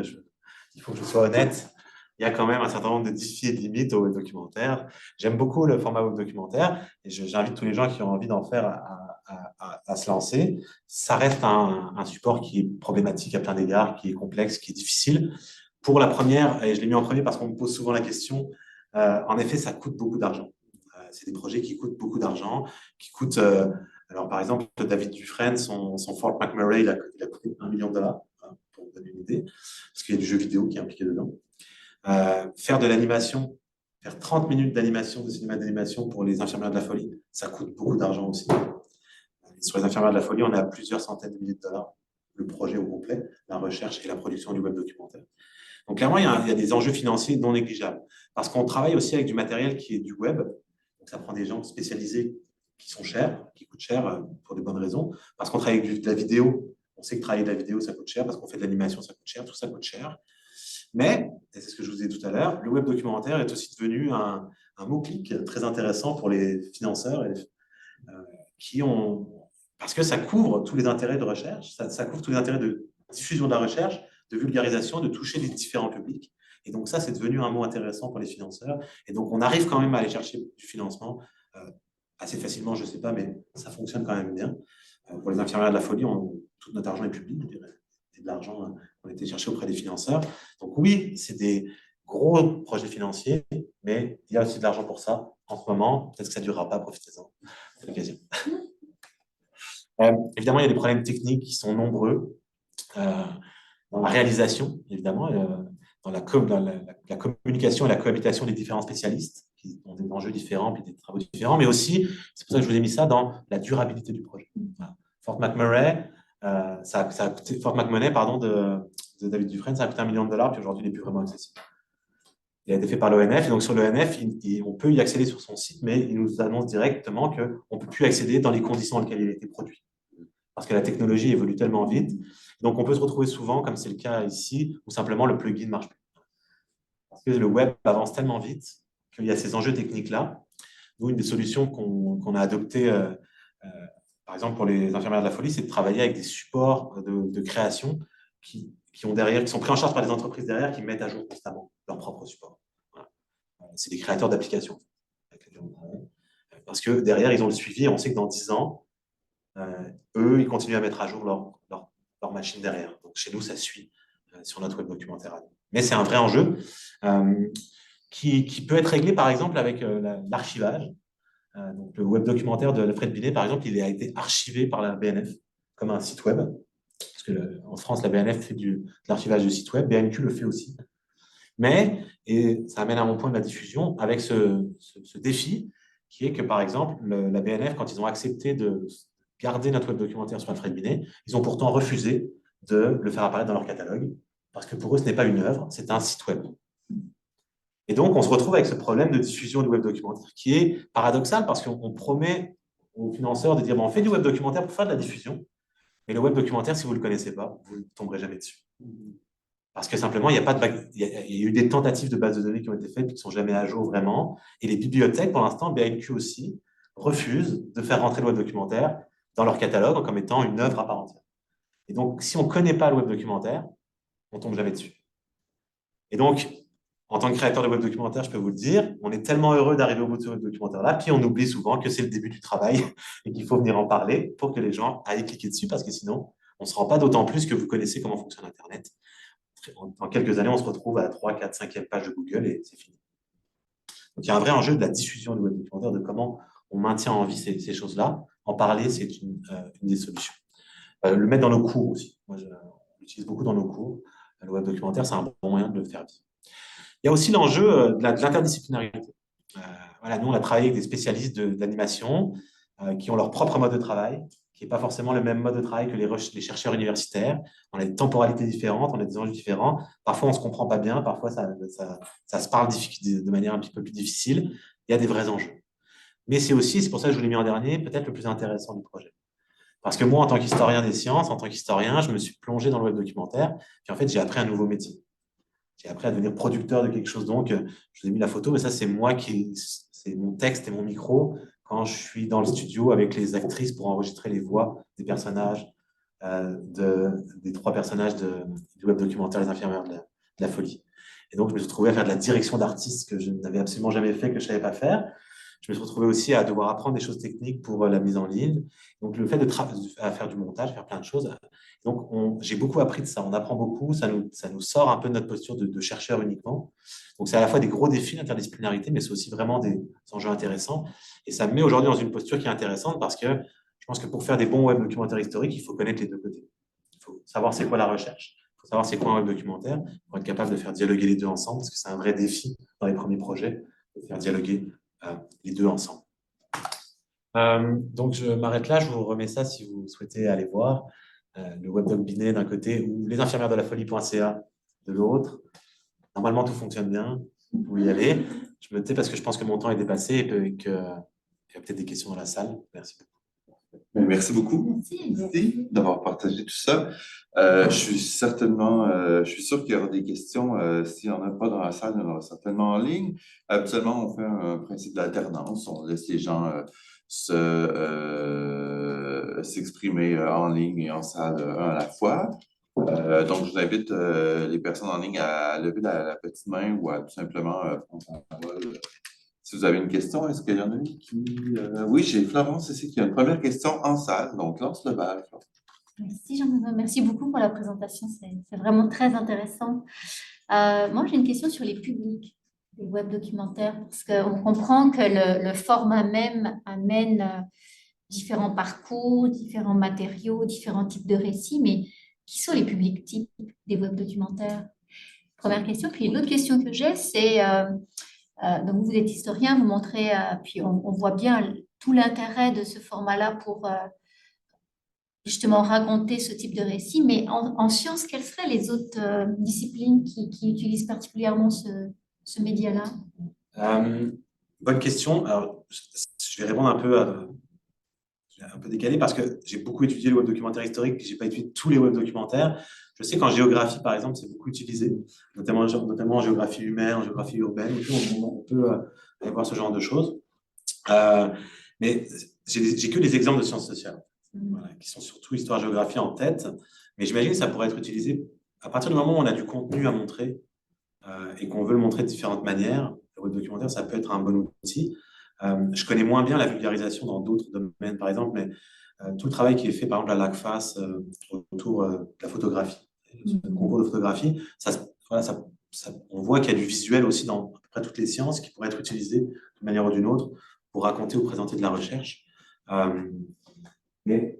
Speaker 2: il faut que je sois honnête. Il y a quand même un certain nombre de défis et de limites au web documentaire. J'aime beaucoup le format web documentaire et j'invite tous les gens qui ont envie d'en faire à se lancer. Ça reste un support qui est problématique à plein d'égards, qui est complexe, qui est difficile. Pour la première, et je l'ai mis en premier parce qu'on me pose souvent la question, en effet, ça coûte beaucoup d'argent. C'est des projets qui coûtent beaucoup d'argent, qui coûtent... alors, par exemple, David Dufresne, son Fort McMurray, il a coûté $1 million, hein, pour vous donner une idée, parce qu'il y a du jeu vidéo qui est impliqué dedans. Faire de l'animation, faire 30 minutes d'animation, de cinéma d'animation pour les infirmières de la folie, ça coûte beaucoup d'argent aussi. Sur les infirmières de la folie, on est à plusieurs centaines de milliers de dollars, le projet au complet, la recherche et la production du web documentaire. Donc, clairement, il y a des enjeux financiers non négligeables, parce qu'on travaille aussi avec du matériel qui est du web. Donc, ça prend des gens spécialisés qui sont chers, qui coûtent cher pour de bonnes raisons, parce qu'on travaille avec de la vidéo. On sait que travailler de la vidéo, ça coûte cher, parce qu'on fait de l'animation, ça coûte cher, tout ça coûte cher. Mais, et c'est ce que je vous disais tout à l'heure, le web documentaire est aussi devenu un mot-clic très intéressant pour les financeurs parce que ça couvre tous les intérêts de recherche, ça couvre tous les intérêts de diffusion de la recherche, de vulgarisation, de toucher les différents publics. Et donc ça, c'est devenu un mot intéressant pour les financeurs. Et donc, on arrive quand même à aller chercher du financement assez facilement, je ne sais pas, mais ça fonctionne quand même bien. Pour les infirmières de la folie, tout notre argent est public, je dirais. C'est de l'argent qu'on a été chercher auprès des financeurs. Donc oui, c'est des gros projets financiers, mais il y a aussi de l'argent pour ça en ce moment. Peut-être que ça ne durera pas, profitez-en. C'est l'occasion. Évidemment, il y a des problèmes techniques qui sont nombreux. Dans la réalisation, évidemment, dans la communication et la cohabitation des différents spécialistes qui ont des enjeux différents et des travaux différents, mais aussi, c'est pour ça que je vous ai mis ça, dans la durabilité du projet. Voilà. Fort McMurray, Fort McMurray, pardon, de David Dufresne, ça a coûté $1 million, puis aujourd'hui, il n'est plus vraiment accessible. Il a été fait par l'ONF, et donc sur l'ONF, on peut y accéder sur son site, mais il nous annonce directement qu'on ne peut plus accéder dans les conditions dans lesquelles il a été produit. Parce que la technologie évolue tellement vite. Donc, on peut se retrouver souvent, comme c'est le cas ici, où simplement le plugin ne marche plus. Parce que le web avance tellement vite qu'il y a ces enjeux techniques-là. Nous, une des solutions qu'on a adoptées, par exemple pour les infirmières de la folie, c'est de travailler avec des supports de création qui sont pris en charge par des entreprises derrière qui mettent à jour constamment leurs propres supports. Voilà. C'est des créateurs d'applications avec lesquels on travaille. Parce que derrière, ils ont le suivi et on sait que dans 10 ans, eux, ils continuent à mettre à jour leur machine derrière. Donc, chez nous, ça suit sur notre web documentaire. Mais c'est un vrai enjeu qui peut être réglé, par exemple, avec l'archivage. Donc, le web documentaire de Alfred Binet, par exemple, il a été archivé par la BNF comme un site web. Parce qu'en France, la BNF fait de l'archivage de sites web. BNQ le fait aussi. Et ça amène à mon point de la diffusion, avec ce défi, qui est que, par exemple, la BNF, quand ils ont accepté de garder notre web documentaire sur Alfred Binet, ils ont pourtant refusé de le faire apparaître dans leur catalogue, parce que pour eux, ce n'est pas une œuvre, c'est un site web. Et donc, on se retrouve avec ce problème de diffusion du web documentaire qui est paradoxal, parce qu'on promet aux financeurs de dire, bon, on fait du web documentaire pour faire de la diffusion, mais le web documentaire, si vous ne le connaissez pas, vous ne tomberez jamais dessus. Parce que simplement, il y a eu des tentatives de bases de données qui ont été faites qui ne sont jamais à jour vraiment. Et les bibliothèques, pour l'instant, BNQ aussi, refusent de faire rentrer le web documentaire dans leur catalogue comme étant une œuvre à part entière. Et donc, si on ne connaît pas le web documentaire, on ne tombe jamais dessus. Et donc, en tant que créateur de web documentaire, je peux vous le dire, on est tellement heureux d'arriver au bout de ce web documentaire-là, puis on oublie souvent que c'est le début du travail et qu'il faut venir en parler pour que les gens aillent cliquer dessus, parce que sinon, on ne se rend pas d'autant plus que vous connaissez comment fonctionne Internet. En quelques années, on se retrouve à 3, 4, 5e page de Google et c'est fini. Donc, il y a un vrai enjeu de la diffusion du web documentaire, de comment on maintient en vie ces choses-là. En parler, c'est une des solutions. Le mettre dans nos cours aussi. Moi, je l'utilise beaucoup dans nos cours. Le web documentaire, c'est un bon moyen de le faire vivre. Il y a aussi l'enjeu de l'interdisciplinarité. Voilà, nous, on a travaillé avec des spécialistes de l'animation qui ont leur propre mode de travail, qui n'est pas forcément le même mode de travail que les chercheurs universitaires. On a des temporalités différentes, on a des enjeux différents. Parfois, on ne se comprend pas bien, parfois, ça se parle de manière un petit peu plus difficile. Il y a des vrais enjeux. Mais c'est aussi, c'est pour ça que je vous l'ai mis en dernier, peut-être le plus intéressant du projet. Parce que moi, en tant qu'historien des sciences, en tant qu'historien, je me suis plongé dans le web documentaire, puis en fait, j'ai appris un nouveau métier. J'ai appris à devenir producteur de quelque chose. Donc, je vous ai mis la photo, mais ça, c'est c'est mon texte et mon micro quand je suis dans le studio avec les actrices pour enregistrer les voix des personnages, des 3 personnages du web documentaire Les Infirmières de la Folie. Et donc, je me suis retrouvé à faire de la direction d'artistes que je n'avais absolument jamais fait, que je ne savais pas faire. Je me suis retrouvé aussi à devoir apprendre des choses techniques pour la mise en ligne. Donc, le fait à faire du montage, faire plein de choses. Donc, j'ai beaucoup appris de ça. On apprend beaucoup. Ça nous sort un peu de notre posture de chercheur uniquement. Donc, c'est à la fois des gros défis d'interdisciplinarité, mais c'est aussi vraiment des enjeux intéressants. Et ça me met aujourd'hui dans une posture qui est intéressante parce que je pense que pour faire des bons web documentaires historiques, il faut connaître les deux côtés. Il faut savoir c'est quoi la recherche. Il faut savoir c'est quoi un web documentaire pour être capable de faire dialoguer les deux ensemble, parce que c'est un vrai défi dans les premiers projets de faire dialoguer les deux ensemble. Donc, je m'arrête là. Je vous remets ça si vous souhaitez aller voir le webdoc Binet d'un côté ou lesinfirmières de la folie.ca de l'autre. Normalement, tout fonctionne bien. Vous pouvez y aller. Je me tais parce que je pense que mon temps est dépassé et qu'il y a peut-être des questions dans la salle. Merci beaucoup.
Speaker 1: Merci beaucoup. Merci d'avoir partagé tout ça. Je suis sûr qu'il y aura des questions. S'il n'y en a pas dans la salle, il y en aura certainement en ligne. Habituellement, on fait un principe d'alternance. On laisse les gens s'exprimer en ligne et en salle un à la fois. Donc, je vous invite les personnes en ligne à lever la petite main ou à tout simplement prendre la parole. Si vous avez une question, est-ce qu'il y en a une qui... Oui, j'ai Florence ici qui a une première question en salle, donc lance le bal.
Speaker 3: Merci Jean-Benoît, merci beaucoup pour la présentation, c'est vraiment très intéressant. Moi, j'ai une question sur les publics des web documentaires, parce qu'on comprend que le format même amène différents parcours, différents matériaux, différents types de récits, mais qui sont les publics types des web documentaires? Première question. Puis l'autre question que j'ai, c'est... donc, vous êtes historien, vous montrez, puis on voit bien tout l'intérêt de ce format-là pour justement raconter ce type de récit. Mais en sciences, quelles seraient les autres disciplines qui utilisent particulièrement ce média-là?
Speaker 2: Bonne question. Alors, je vais répondre un peu décalé parce que j'ai beaucoup étudié le web documentaire historique, je n'ai pas étudié tous les web documentaires. Je sais qu'en géographie, par exemple, c'est beaucoup utilisé, notamment en géographie humaine, en géographie urbaine. On peut aller voir ce genre de choses. Mais j'ai que des exemples de sciences sociales, voilà, qui sont surtout histoire-géographie en tête. Mais j'imagine que ça pourrait être utilisé à partir du moment où on a du contenu à montrer et qu'on veut le montrer de différentes manières. Le web documentaire, ça peut être un bon outil. Je connais moins bien la vulgarisation dans d'autres domaines, par exemple, mais tout le travail qui est fait, par exemple, à l'ACFAS autour de la photographie, le concours de photographie, on voit qu'il y a du visuel aussi dans à peu près toutes les sciences qui pourrait être utilisé d'une manière ou d'une autre pour raconter ou présenter de la recherche. Mais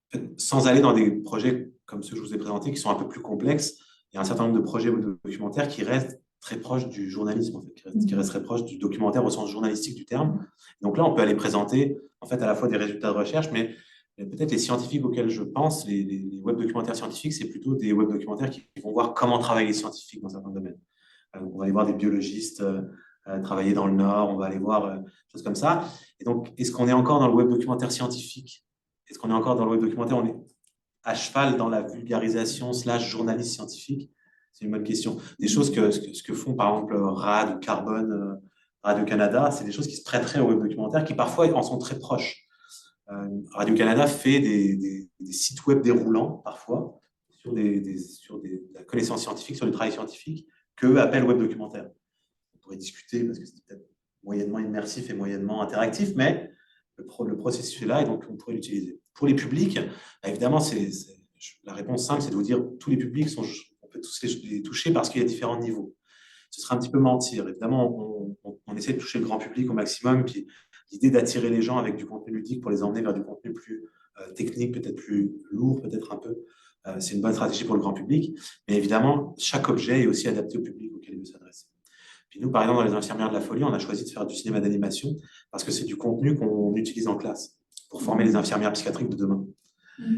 Speaker 2: en fait, sans aller dans des projets comme ceux que je vous ai présentés, qui sont un peu plus complexes, il y a un certain nombre de projets web documentaires qui restent très proches du journalisme, en fait, qui restent très proches du documentaire au sens journalistique du terme. Donc là, on peut aller présenter en fait à la fois des résultats de recherche, mais peut-être les scientifiques auxquels je pense, les web documentaires scientifiques, c'est plutôt des web documentaires qui vont voir comment travaillent les scientifiques dans certains domaines. Donc, on va aller voir des biologistes travailler dans le Nord, on va aller voir des choses comme ça. Et donc, est-ce qu'on est encore dans le web documentaire scientifique? Est-ce qu'on est encore dans le web documentaire? On est à cheval dans la vulgarisation / journaliste scientifique? C'est une bonne question. Des choses ce que font par exemple RAD ou Carbone, Radio-Canada, c'est des choses qui se prêteraient au web documentaire, qui parfois en sont très proches. Radio-Canada fait des sites web déroulants, parfois, sur la connaissance scientifique, sur le travail scientifique, qu'eux appellent web documentaire. On pourrait discuter, parce que c'est peut-être moyennement immersif et moyennement interactif, mais le processus est là, et donc on pourrait l'utiliser. Pour les publics, évidemment, la réponse simple, c'est de vous dire tous les publics, on peut tous les toucher parce qu'il y a différents niveaux. Ce serait un petit peu mentir. Évidemment, on essaie de toucher le grand public au maximum, puis l'idée d'attirer les gens avec du contenu ludique pour les emmener vers du contenu plus technique, peut-être plus lourd, peut-être un peu. C'est une bonne stratégie pour le grand public. Mais évidemment, chaque objet est aussi adapté au public auquel il veut s'adresser. Puis nous, par exemple, dans les infirmières de la folie, on a choisi de faire du cinéma d'animation parce que c'est du contenu qu'on utilise en classe pour former les infirmières psychiatriques de demain.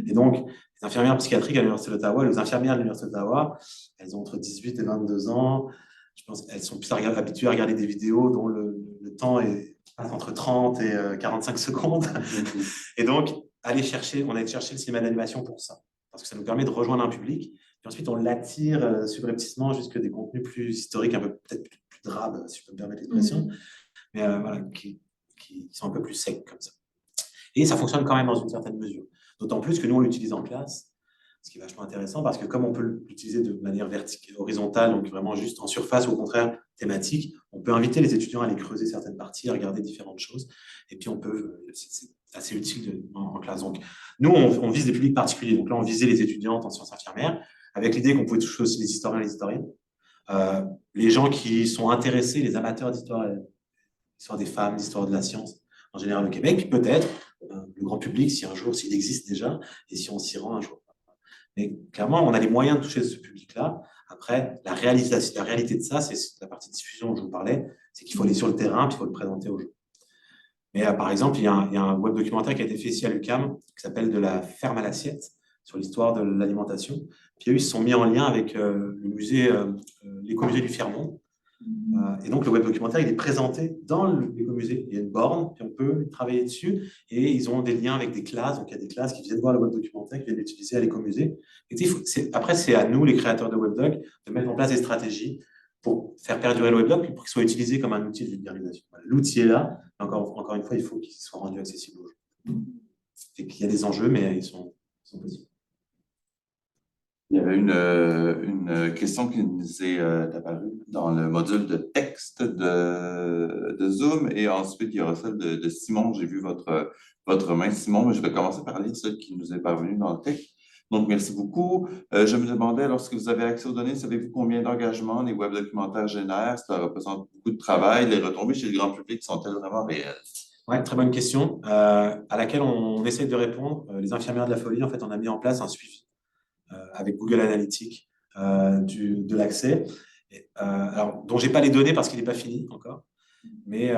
Speaker 2: Et donc, les infirmières psychiatriques à l'Université d'Ottawa, les infirmières de l'Université d'Ottawa, elles ont entre 18 et 22 ans. Je pense qu'elles sont plus habituées à regarder des vidéos dont le temps est entre 30 et 45 secondes. Et donc, on allait chercher le cinéma d'animation pour ça, parce que ça nous permet de rejoindre un public. Puis ensuite, on l'attire subrepticement jusqu'à des contenus plus historiques, un peu peut-être plus drabes, si je peux me permettre l'expression, mais voilà, qui sont un peu plus secs comme ça. Et ça fonctionne quand même dans une certaine mesure. D'autant plus que nous, on l'utilise en classe, ce qui est vachement intéressant parce que comme on peut l'utiliser de manière verticale, horizontale, donc vraiment juste en surface ou au contraire thématique, on peut inviter les étudiants à aller creuser certaines parties, à regarder différentes choses. Et puis, c'est assez utile en classe. Donc, nous, on vise des publics particuliers. Donc là, on visait les étudiantes en sciences infirmières avec l'idée qu'on pouvait toucher aussi les historiens et les historiennes. Les gens qui sont intéressés, les amateurs d'histoire, l'histoire des femmes, l'histoire de la science en général au Québec, puis peut-être le grand public, si un jour, s'il existe déjà, et si on s'y rend un jour. Mais clairement, on a les moyens de toucher ce public-là. Après, la réalité de ça, c'est la partie de diffusion dont je vous parlais, c'est qu'il faut aller sur le terrain, puis il faut le présenter aux gens. Mais par exemple, il y a un web documentaire qui a été fait ici à l'UQAM, qui s'appelle De la ferme à l'assiette, sur l'histoire de l'alimentation. Puis eux, ils se sont mis en lien avec le musée, l'écomusée du Fermont. Et donc, le web documentaire, il est présenté dans l'écomusée. Il y a une borne, puis on peut travailler dessus. Et ils ont des liens avec des classes. Donc, il y a des classes qui viennent voir le web documentaire, qui viennent l'utiliser à l'écomusée. Après, c'est à nous, les créateurs de WebDoc, de mettre en place des stratégies pour faire perdurer le WebDoc, puis pour qu'il soit utilisé comme un outil de vulgarisation. Voilà. L'outil est là. Encore une fois, il faut qu'il soit rendu accessible aux gens. Et qu'il y a des enjeux, mais ils sont possibles.
Speaker 1: Il y avait une question qui nous est apparue dans le module de texte de Zoom et ensuite il y aura celle de Simon. J'ai vu votre main, Simon, mais je vais commencer par lire celle qui nous est parvenue dans le texte. Donc, merci beaucoup. Je me demandais, lorsque vous avez accès aux données, savez-vous combien d'engagements les web documentaires génèrent? Ça représente beaucoup de travail. Les retombées chez le grand public sont-elles vraiment réelles?
Speaker 2: Oui, très bonne question, à laquelle on essaie de répondre. Les infirmières de la folie, en fait, on a mis en place un suivi avec Google Analytics de l'accès, alors dont j'ai pas les données parce qu'il n'est pas fini encore, mais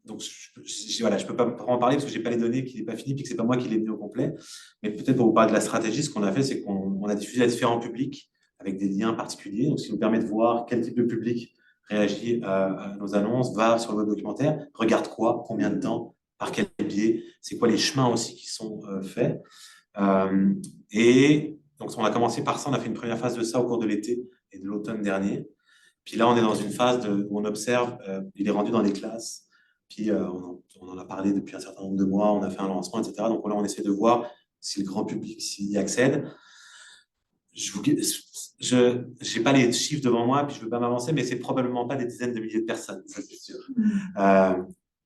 Speaker 2: donc je peux pas en parler parce que j'ai pas les données, qu'il n'est pas fini, puis que c'est pas moi qui l'ai mis au complet. Mais peut-être pour vous parler de la stratégie, ce qu'on a fait, c'est qu'on a diffusé à différents publics avec des liens particuliers, donc ce qui nous permet de voir quel type de public réagit à nos annonces, va sur le web documentaire, regarde quoi, combien de temps, par quel biais, c'est quoi les chemins aussi qui sont faits. Et donc, on a commencé par ça, on a fait une première phase de ça au cours de l'été et de l'automne dernier. Puis là, on est dans une phase où on observe, il est rendu dans les classes, puis on en a parlé depuis un certain nombre de mois, on a fait un lancement, etc. Donc là, on essaie de voir si le grand public s'y y accède. Je n'ai pas les chiffres devant moi, puis je ne veux pas m'avancer, mais c'est probablement pas des dizaines de milliers de personnes, ça c'est sûr.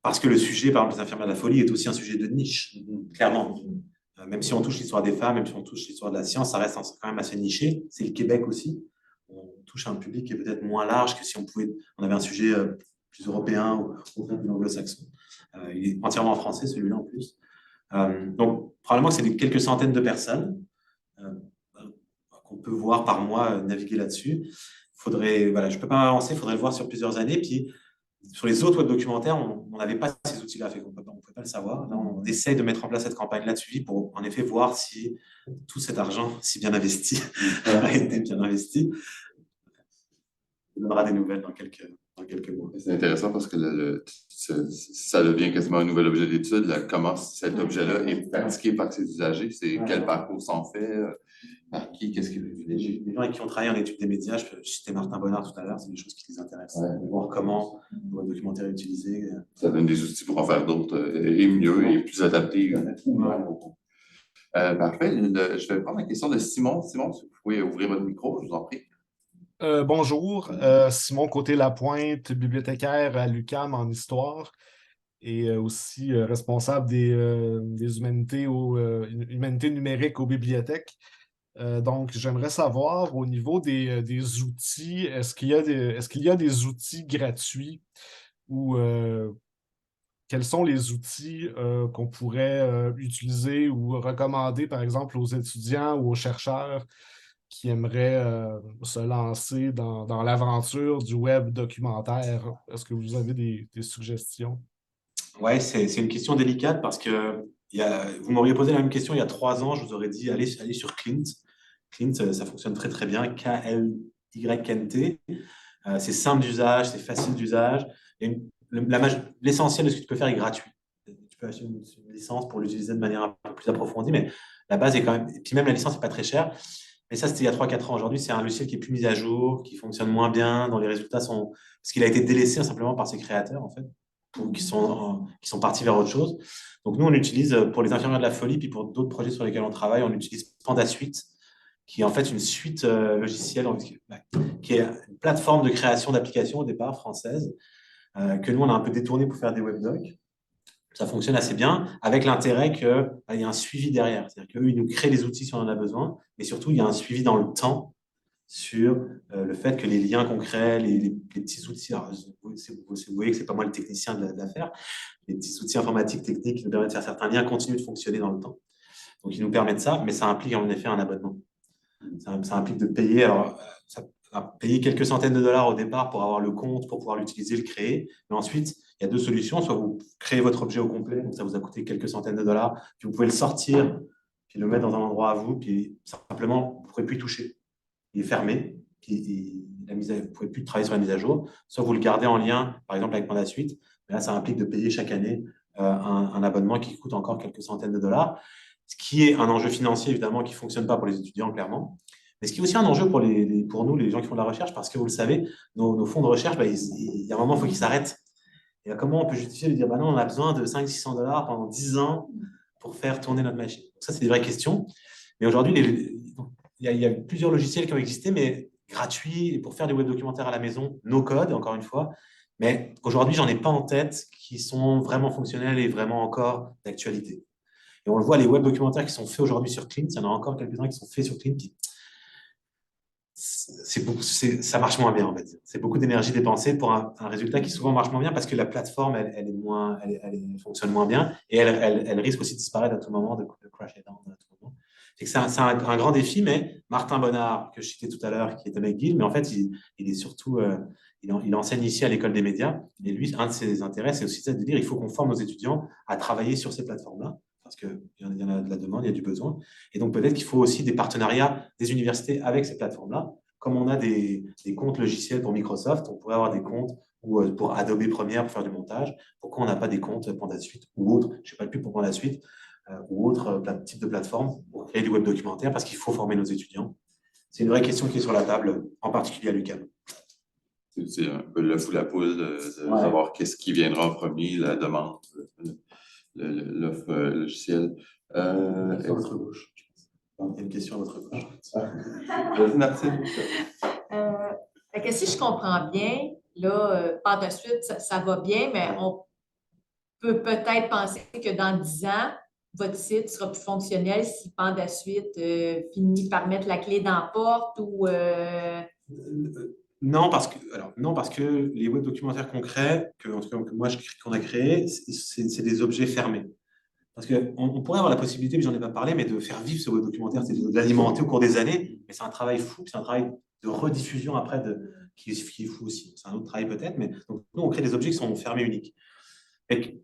Speaker 2: Parce que le sujet, par exemple, des infirmières de la folie est aussi un sujet de niche, clairement. Même si on touche l'histoire des femmes, même si on touche l'histoire de la science, ça reste quand même assez niché. C'est le Québec aussi. On touche un public qui est peut-être moins large que si on avait un sujet plus européen ou plus anglo-saxon. Il est entièrement en français, celui-là en plus. Donc, probablement que c'est quelques centaines de personnes peut voir par mois naviguer là-dessus. Voilà, je ne peux pas m'avancer, il faudrait le voir sur plusieurs années. Puis, sur les autres web documentaires, on n'avait pas ces outils-là, fait qu'on ne pouvait pas le savoir. Là, on essaye de mettre en place cette campagne-là de suivi pour, en effet, voir si tout cet argent, si bien investi, a été bien investi. On donnera des nouvelles dans quelques mois.
Speaker 1: C'est intéressant parce que ça devient quasiment un nouvel objet d'étude. Comment cet objet-là est pratiqué par ses usagers, c'est quel parcours s'en fait, par qui, qu'est-ce qu'il privilégie.
Speaker 2: Les gens avec qui ont travaillé en études des médias, je citais Martin Bonnard tout à l'heure, c'est des choses qui les intéressent. Voir comment le web documentaire est utilisé.
Speaker 1: Ça donne des outils pour en faire d'autres et mieux et plus adaptés. Parfait. Je vais prendre la question de Simon. Simon, si vous pouvez ouvrir votre micro, je vous en prie.
Speaker 4: Bonjour, Simon Côté-Lapointe, bibliothécaire à l'UQAM en histoire et aussi responsable des humanités, humanités numériques aux bibliothèques. Donc, j'aimerais savoir au niveau des outils, est-ce qu'il y a des outils gratuits ou quels sont les outils qu'on pourrait utiliser ou recommander, par exemple, aux étudiants ou aux chercheurs qui aimeraient se lancer dans l'aventure du web documentaire? Est-ce que vous avez des suggestions?
Speaker 2: Oui, c'est une question délicate parce que vous m'auriez posé la même question il y a 3 ans, je vous aurais dit allez sur Clint. Clint, ça fonctionne très très bien, K-L-Y-N-T. C'est simple d'usage, c'est facile d'usage. L'essentiel de ce que tu peux faire est gratuit. Tu peux acheter une licence pour l'utiliser de manière un peu plus approfondie, mais la base est quand même. Et puis même la licence n'est pas très chère. Mais ça, c'était il y a 3-4 ans. Aujourd'hui, c'est un logiciel qui est plus mis à jour, qui fonctionne moins bien, dont les résultats sont. Parce qu'il a été délaissé simplement par ses créateurs, en fait, qui sont partis vers autre chose. Donc, nous, on l'utilise pour les infirmières de la folie, puis pour d'autres projets sur lesquels on travaille, on utilise PandaSuite, qui est en fait une suite logicielle, qui est une plateforme de création d'applications au départ française, que nous, on a un peu détourné pour faire des webdocs. Ça fonctionne assez bien, avec l'intérêt qu'il y a un suivi derrière. C'est-à-dire qu'eux, ils nous créent les outils si on en a besoin, mais surtout, il y a un suivi dans le temps sur le fait que les liens qu'on crée, les petits outils, alors, vous voyez que ce n'est pas moi le technicien de l'affaire, les petits outils informatiques, techniques qui nous permettent de faire certains liens continuent de fonctionner dans le temps. Donc, ils nous permettent ça, mais ça implique en effet un abonnement. Ça implique de payer, alors, ça payer quelques centaines de dollars au départ pour avoir le compte, pour pouvoir l'utiliser, le créer. Mais ensuite, il y a 2 solutions. Soit vous créez votre objet au complet, donc ça vous a coûté quelques centaines de dollars, puis vous pouvez le sortir, puis le mettre dans un endroit à vous, puis simplement, vous ne pourrez plus y toucher. Il est fermé, puis vous ne pouvez plus travailler sur la mise à jour. Soit vous le gardez en lien, par exemple avec PandaSuite, mais là, ça implique de payer chaque année un abonnement qui coûte encore quelques centaines de dollars, ce qui est un enjeu financier, évidemment, qui ne fonctionne pas pour les étudiants, clairement. Mais ce qui est aussi un enjeu pour nous, les gens qui font de la recherche, parce que vous le savez, nos fonds de recherche, il y a un moment, il faut qu'ils s'arrêtent. Et comment on peut justifier de dire, non, on a besoin de 500-600 dollars pendant 10 ans pour faire tourner notre machine. Donc ça, c'est des vraies questions. Mais aujourd'hui, il y a plusieurs logiciels qui ont existé, mais gratuits, pour faire des web documentaires à la maison, no code, encore une fois. Mais aujourd'hui, j'en ai pas en tête qui sont vraiment fonctionnels et vraiment encore d'actualité. Et on le voit, les web documentaires qui sont faits aujourd'hui sur Clint, il y en a encore quelques-uns qui sont faits sur Clint qui ça marche moins bien, en fait. C'est beaucoup d'énergie dépensée pour un résultat qui souvent marche moins bien parce que la plateforme, elle fonctionne moins bien et elle risque aussi de disparaître à tout moment, de crasher down à tout moment. C'est un grand défi, mais Martin Bonnard, que je citais tout à l'heure, qui est à McGill, mais en fait, il est surtout, il enseigne ici à l'école des médias. Et lui, un de ses intérêts, c'est aussi ça de dire il faut qu'on forme nos étudiants à travailler sur ces plateformes-là. Parce qu'il y en a de la demande, il y a du besoin. Et donc, peut-être qu'il faut aussi des partenariats des universités avec ces plateformes-là. Comme on a des comptes logiciels pour Microsoft, on pourrait avoir des comptes ou pour Adobe Premiere pour faire du montage. Pourquoi on n'a pas des comptes PandaSuite ou autres, je ne sais pas le plus pour PandaSuite, ou autres types de plateformes pour créer du web documentaire parce qu'il faut former nos étudiants. C'est une vraie question qui est sur la table, en particulier à l'UQAM.
Speaker 1: C'est un peu l'œuf ou la poule de savoir qu'est-ce qui viendra en premier, la demande, l'offre logicielle.
Speaker 2: À votre gauche. Il y a une question à votre gauche.
Speaker 1: Merci.
Speaker 5: Si je comprends bien, là, par de suite, ça va bien, mais on peut peut-être penser que dans 10 ans, votre site sera plus fonctionnel si PandaSuite finit par mettre la clé dans la porte ou…
Speaker 2: Non, parce que les web documentaires qu'on crée, en tout cas qu'on a créés, c'est des objets fermés. Parce qu'on pourrait avoir la possibilité, mais j'en ai pas parlé, mais de faire vivre ce web documentaire, c'est de l'alimenter au cours des années, mais c'est un travail fou, c'est un travail de rediffusion après qui est fou aussi. C'est un autre travail peut-être, mais donc, nous, on crée des objets qui sont fermés uniques. Et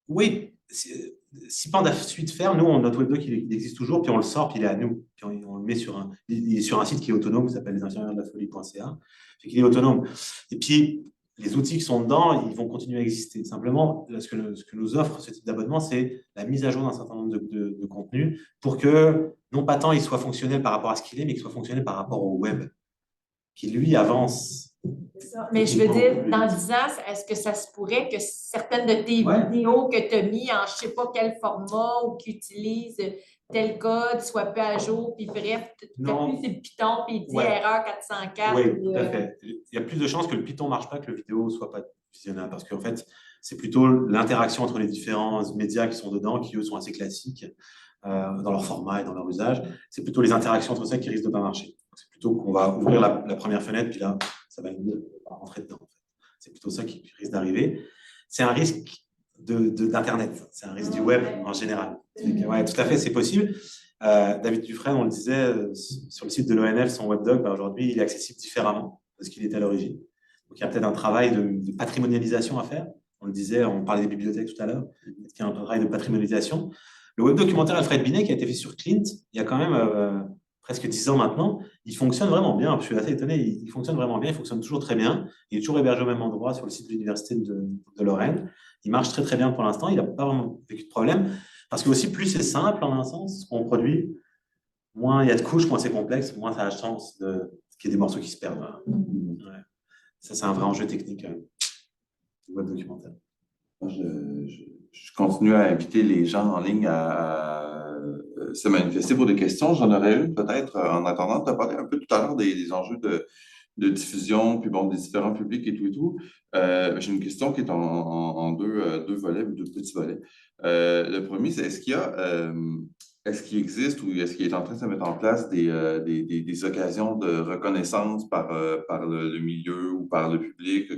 Speaker 2: oui, si Panda Suite ferme, nous, notre webdoc, il existe toujours, puis on le sort, puis il est à nous. Puis on le met il est sur un site qui est autonome, qui s'appelle lesinfirmièresdelafolie.ca. Il est autonome. Et puis, les outils qui sont dedans, ils vont continuer à exister. Simplement, là, ce que nous offre ce type d'abonnement, c'est la mise à jour d'un certain nombre de contenus pour que, non pas tant il soit fonctionnel par rapport à ce qu'il est, mais qu'il soit fonctionnel par rapport au web, qui lui avance.
Speaker 5: Mais je veux dire, dans 10 ans, est-ce que ça se pourrait que certaines de tes vidéos que tu as mis en je ne sais pas quel format ou qui utilisent tel code soient pas à jour, puis bref, tu appuies sur le Python, puis il dit erreur 404.
Speaker 2: Oui, tout à fait. Il y a plus de chances que le Python ne marche pas, que le vidéo ne soit pas visionnable, parce qu'en fait, c'est plutôt l'interaction entre les différents médias qui sont dedans, qui eux sont assez classiques dans leur format et dans leur usage. C'est plutôt les interactions entre ça qui risquent de ne pas marcher. C'est plutôt qu'on va ouvrir la première fenêtre, puis là, ça va rentrer dedans. En fait. C'est plutôt ça qui risque d'arriver. C'est un risque d'Internet, c'est un risque du web en général. Oui, tout à fait, c'est possible. David Dufresne, on le disait, sur le site de l'ONF, son webdoc, aujourd'hui, il est accessible différemment de ce qu'il était à l'origine. Donc, il y a peut-être un travail de patrimonialisation à faire. On le disait, on parlait des bibliothèques tout à l'heure. Peut-être qu'il y a un travail de patrimonialisation. Le web documentaire Alfred Binet, qui a été fait sur Clint, il y a quand même presque 10 ans maintenant, il fonctionne vraiment bien. Je suis assez étonné, il fonctionne vraiment bien, il fonctionne toujours très bien. Il est toujours hébergé au même endroit sur le site de l'Université de Lorraine. Il marche très très bien pour l'instant, il n'a pas vraiment vécu de problème. Parce que aussi, plus c'est simple en un sens, ce qu'on produit, moins il y a de couches, moins c'est complexe, moins ça a la chance qu'il y ait des morceaux qui se perdent. Ouais. Ça, c'est un vrai enjeu technique du web documentaire.
Speaker 1: Je continue à inviter les gens en ligne à se manifester pour des questions. J'en aurais une peut-être en attendant. Tu as parlé un peu tout à l'heure des enjeux de diffusion, puis bon, des différents publics et tout et tout. J'ai une question qui est en deux volets, deux petits volets. Le premier, c'est est-ce qu'il existe ou est-ce qu'il est en train de se mettre en place des occasions de reconnaissance par le milieu ou par le public,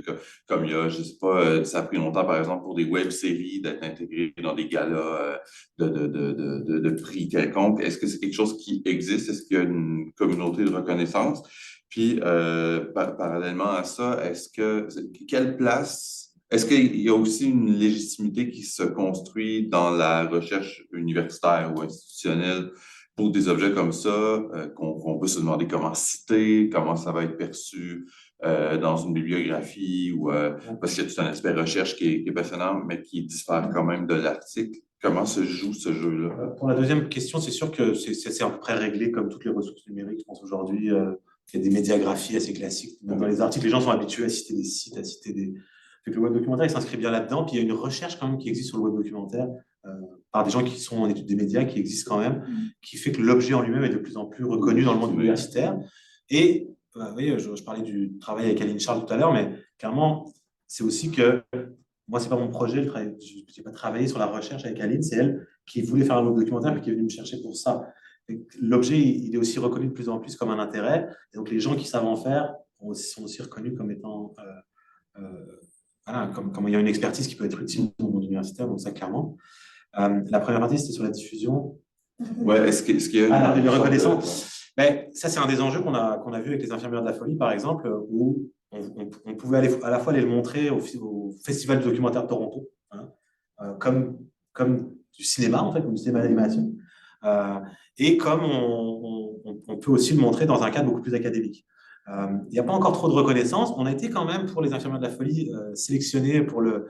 Speaker 1: comme il y a, je ne sais pas, ça a pris longtemps, par exemple, pour des web-séries d'être intégrées dans des galas de prix quelconques. Est-ce que c'est quelque chose qui existe? Est-ce qu'il y a une communauté de reconnaissance? Puis, parallèlement à ça, quelle place, est-ce qu'il y a aussi une légitimité qui se construit dans la recherche universitaire ou institutionnelle pour des objets comme ça, qu'on peut se demander comment citer, comment ça va être perçu dans une bibliographie, ou parce qu'il y a tout un aspect recherche qui est passionnant, mais qui diffère quand même de l'article. Comment se joue ce jeu-là?
Speaker 2: Pour la deuxième question, c'est sûr que c'est à peu près réglé comme toutes les ressources numériques, je pense, aujourd'hui. Il y a des médiagraphies assez classiques. Dans les articles, les gens sont habitués à citer des sites, à citer des... Donc, le web documentaire, il s'inscrit bien là-dedans. Puis il y a une recherche quand même qui existe sur le web documentaire par des gens qui sont en études des médias, qui existent quand même, qui fait que l'objet en lui-même est de plus en plus reconnu dans le monde universitaire. Et oui, je parlais du travail avec Aline Charles tout à l'heure, mais clairement, c'est aussi que moi, ce n'est pas mon projet, je n'ai pas travaillé sur la recherche avec Aline, c'est elle qui voulait faire un web documentaire et qui est venue me chercher pour ça. L'objet, il est aussi reconnu de plus en plus comme un intérêt. Et donc, les gens qui savent en faire sont aussi reconnus comme étant... voilà, comme il y a une expertise qui peut être utile dans le monde universitaire, donc ça, clairement. La première partie, c'était sur la diffusion.
Speaker 1: Ouais, est-ce qu'il y a
Speaker 2: une reconnaissance? Mais ça, c'est un des enjeux qu'on a vu avec les infirmières de la folie, par exemple, où on pouvait à la fois aller le montrer au Festival du documentaire de Toronto, hein, comme du cinéma, en fait, comme du cinéma d'animation. Et comme on peut aussi le montrer dans un cadre beaucoup plus académique. Il n'y a pas encore trop de reconnaissance. On a été quand même, pour les infirmières de la folie, sélectionnés pour le